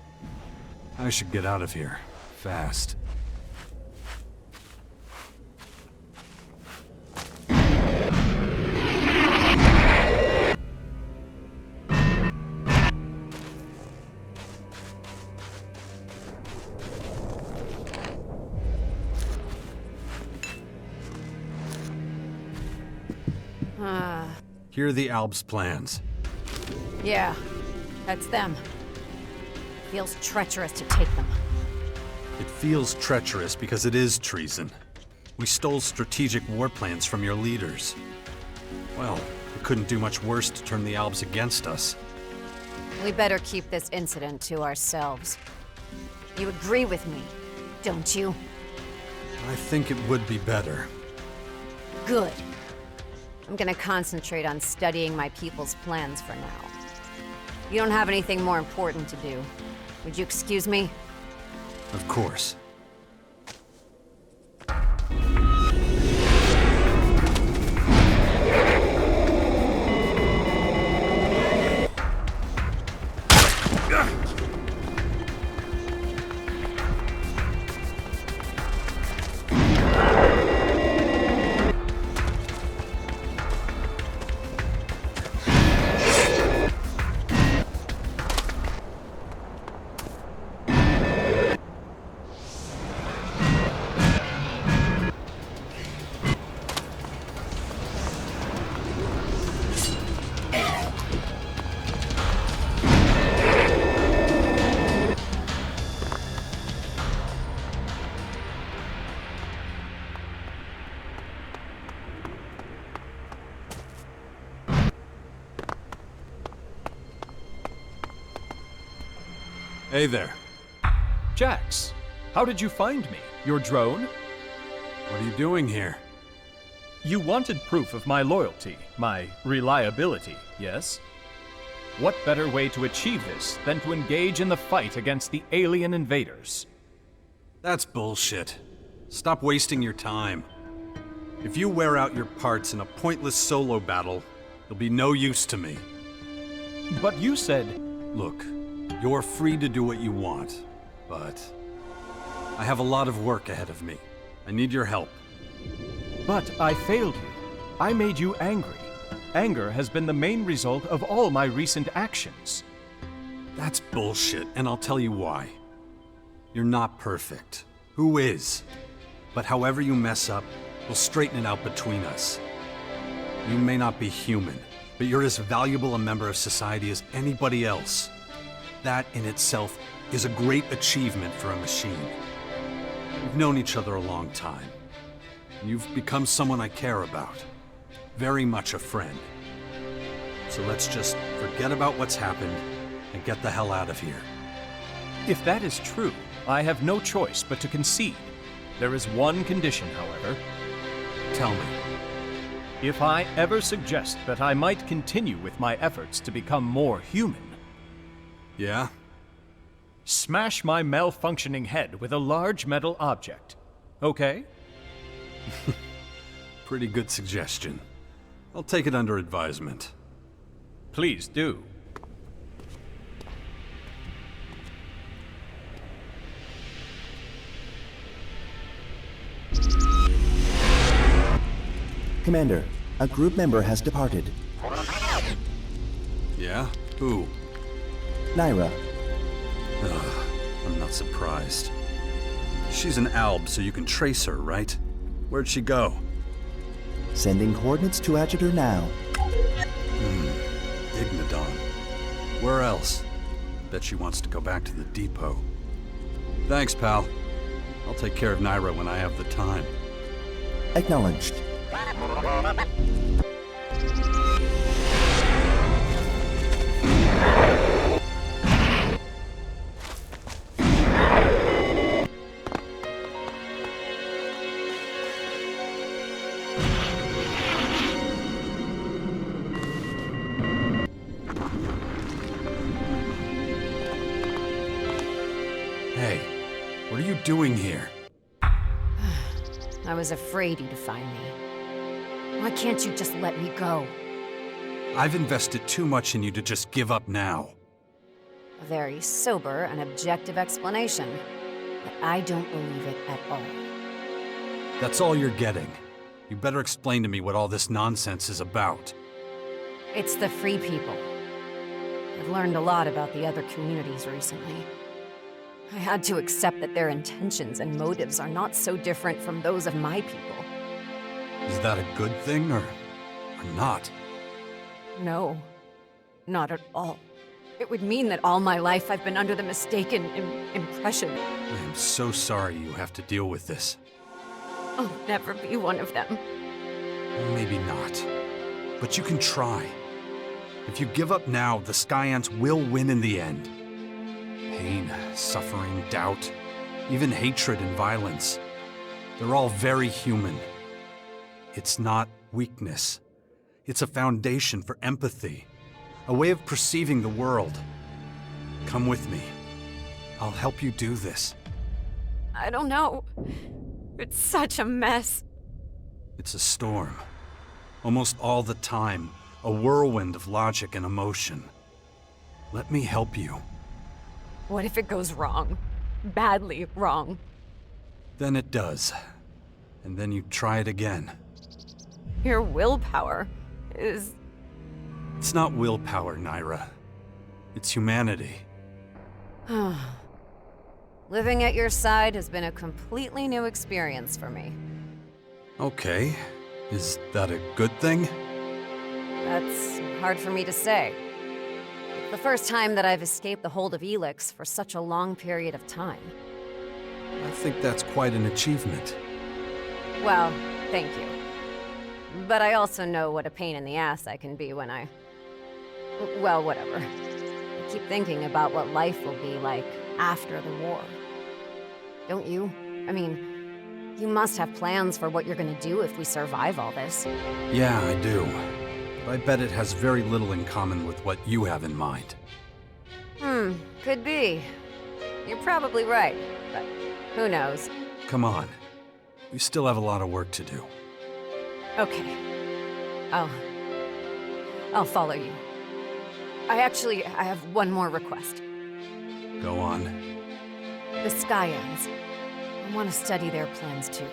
I should get out of here. Fast. Here are the Alb's plans. Yeah, that's them. Feels treacherous to take them. It feels treacherous because it is treason. We stole strategic war plans from your leaders. Well, it couldn't do much worse to turn the Albs against us. We better keep this incident to ourselves. You agree with me, don't you? I think it would be better. Good. I'm gonna concentrate on studying my people's plans for now. You don't have anything more important to do. Would you excuse me? Of course. Hey there. Jax, how did you find me? Your drone? What are you doing here? You wanted proof of my loyalty, my reliability, yes? What better way to achieve this than to engage in the fight against the alien invaders? That's bullshit. Stop wasting your time. If you wear out your parts in a pointless solo battle, you'll be no use to me. But you said... Look, you're free to do what you want, but I have a lot of work ahead of me. I need your help. But I failed you. I made you angry. Anger has been the main result of all my recent actions. That's bullshit, and I'll tell you why. You're not perfect. Who is? But however you mess up, we'll straighten it out between us. You may not be human, but you're as valuable a member of society as anybody else. That in itself is a great achievement for a machine. We've known each other a long time. And you've become someone I care about. Very much a friend. So let's just forget about what's happened and get the hell out of here. If that is true, I have no choice but to concede. There is one condition, however. Tell me. If I ever suggest that I might continue with my efforts to become more human... Yeah? Smash my malfunctioning head with a large metal object. Okay? Pretty good suggestion. I'll take it under advisement. Please do. Commander, a group member has departed. Yeah? Who? Naira. I'm not surprised. She's an Alb, so you can trace her, right? Where'd she go? Sending coordinates to Adjutor now. Ignadon. Where else? Bet she wants to go back to the depot. Thanks, pal. I'll take care of Naira when I have the time. Acknowledged. Hey, what are you doing here? I was afraid you'd find me. Why can't you just let me go? I've invested too much in you to just give up now. A very sober and objective explanation, but I don't believe it at all. That's all you're getting. You better explain to me what all this nonsense is about. It's the Free People. I've learned a lot about the other communities recently. I had to accept that their intentions and motives are not so different from those of my people. Is that a good thing, or not? No, not at all. It would mean that all my life I've been under the mistaken impression. I am so sorry you have to deal with this. I'll never be one of them. Maybe not. But you can try. If you give up now, the Sky Ants will win in the end. Pain, suffering, doubt, even hatred and violence. They're all very human. It's not weakness. It's a foundation for empathy. A way of perceiving the world. Come with me. I'll help you do this. I don't know. It's such a mess. It's a storm. Almost all the time. A whirlwind of logic and emotion. Let me help you. What if it goes wrong? Badly wrong. Then it does. And then you try it again. Your willpower is... It's not willpower, Naira. It's humanity. Living at your side has been a completely new experience for me. Okay. Is that a good thing? That's hard for me to say. It's the first time that I've escaped the hold of Elex for such a long period of time. I think that's quite an achievement. Well, thank you. But I also know what a pain in the ass I can be when I... Well, whatever. I keep thinking about what life will be like after the war. Don't you? I mean, you must have plans for what you're gonna do if we survive all this. Yeah, I do. But I bet it has very little in common with what you have in mind. Could be. You're probably right, but who knows? Come on. We still have a lot of work to do. Okay. I'll follow you. I have one more request. Go on. The Skyans. I want to study their plans too.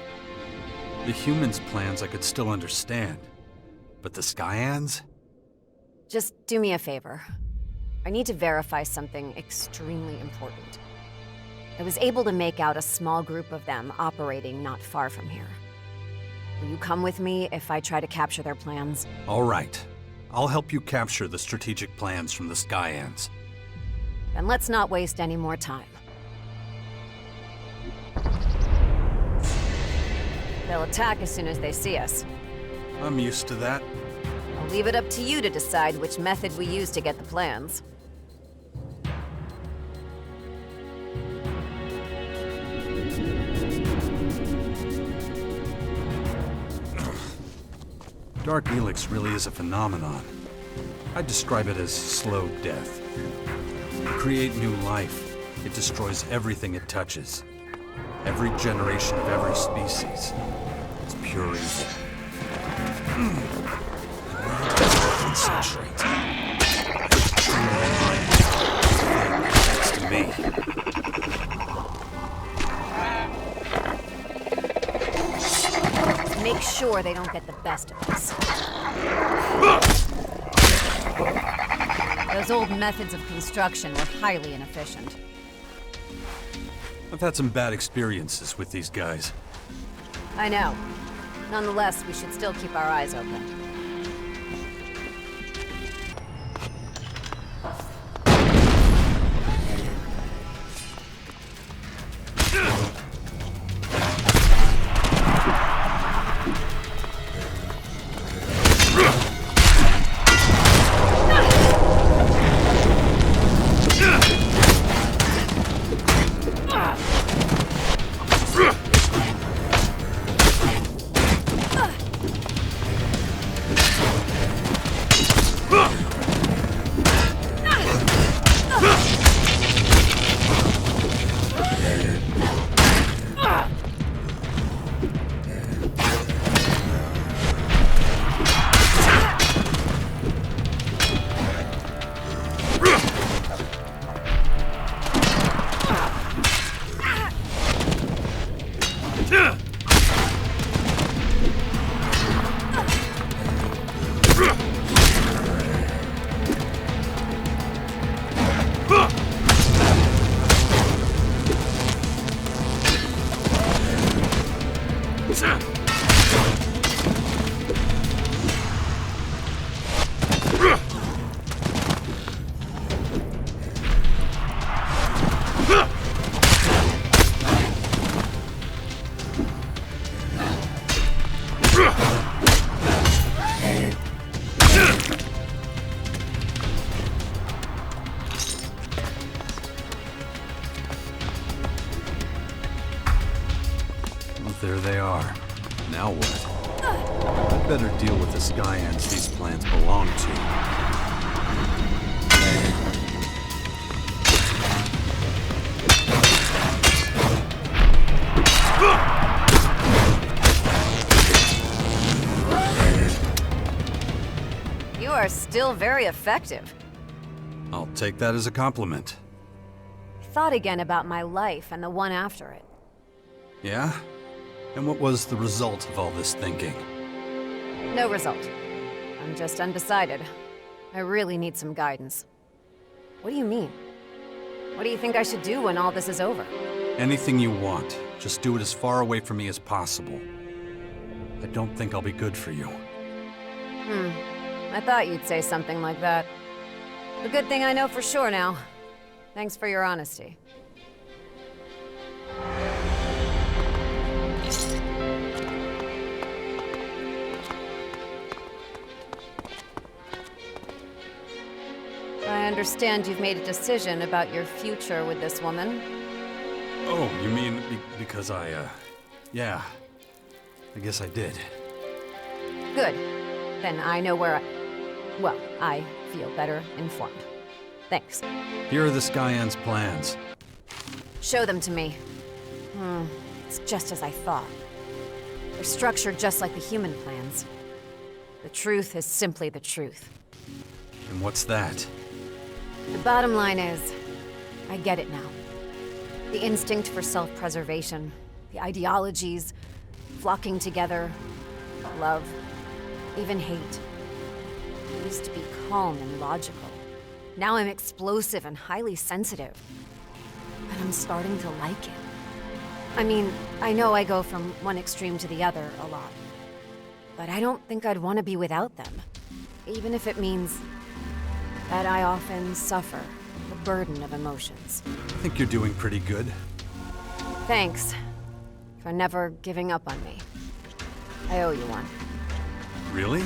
The humans' plans I could still understand. But the Skyans? Just do me a favor. I need to verify something extremely important. I was able to make out a small group of them operating not far from here. Will you come with me if I try to capture their plans? All right. I'll help you capture the strategic plans from the Skyans. Then let's not waste any more time. They'll attack as soon as they see us. I'm used to that. I'll leave it up to you to decide which method we use to get the plans. Dark Elex really is a phenomenon. I'd describe it as slow death. To create new life, it destroys everything it touches. Every generation of every species. It's pure evil. Concentrate. Next to me. Make sure they don't get the best of us. Those old methods of construction were highly inefficient. I've had some bad experiences with these guys. I know. Nonetheless, we should still keep our eyes open. There they are. Now what? I'd better deal with the sky ants these plans belong to. You are still very effective. I'll take that as a compliment. I thought again about my life and the one after it. Yeah? And what was the result of all this thinking? No result. I'm just undecided. I really need some guidance. What do you mean? What do you think I should do when all this is over? Anything you want. Just do it as far away from me as possible. I don't think I'll be good for you. I thought you'd say something like that. The good thing I know for sure now. Thanks for your honesty. I understand you've made a decision about your future with this woman. Oh, you mean because yeah. I guess I did. Good. Then I know where well, I feel better informed. Thanks. Here are the Sky Ant's plans. Show them to me. It's just as I thought. They're structured just like the human plans. The truth is simply the truth. And what's that? The bottom line is, I get it now. The instinct for self-preservation, the ideologies, flocking together, love, even hate. I used to be calm and logical. Now I'm explosive and highly sensitive. And I'm starting to like it. I mean, I know I go from one extreme to the other a lot. But I don't think I'd want to be without them. Even if it means that I often suffer the burden of emotions. I think you're doing pretty good. Thanks for never giving up on me. I owe you one. Really?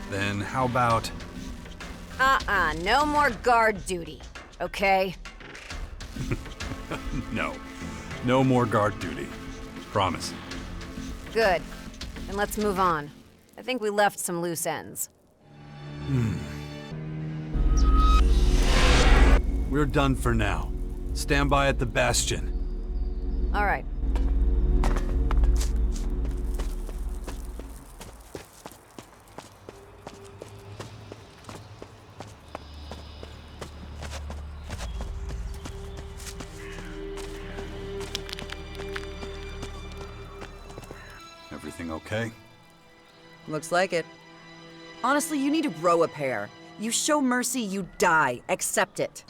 Then how about... no more guard duty, okay? No more guard duty. Promise. Good. Then let's move on. I think we left some loose ends. We're done for now. Stand by at the bastion. All right. Everything okay? Looks like it. Honestly, you need to grow a pair. You show mercy, you die. Accept it.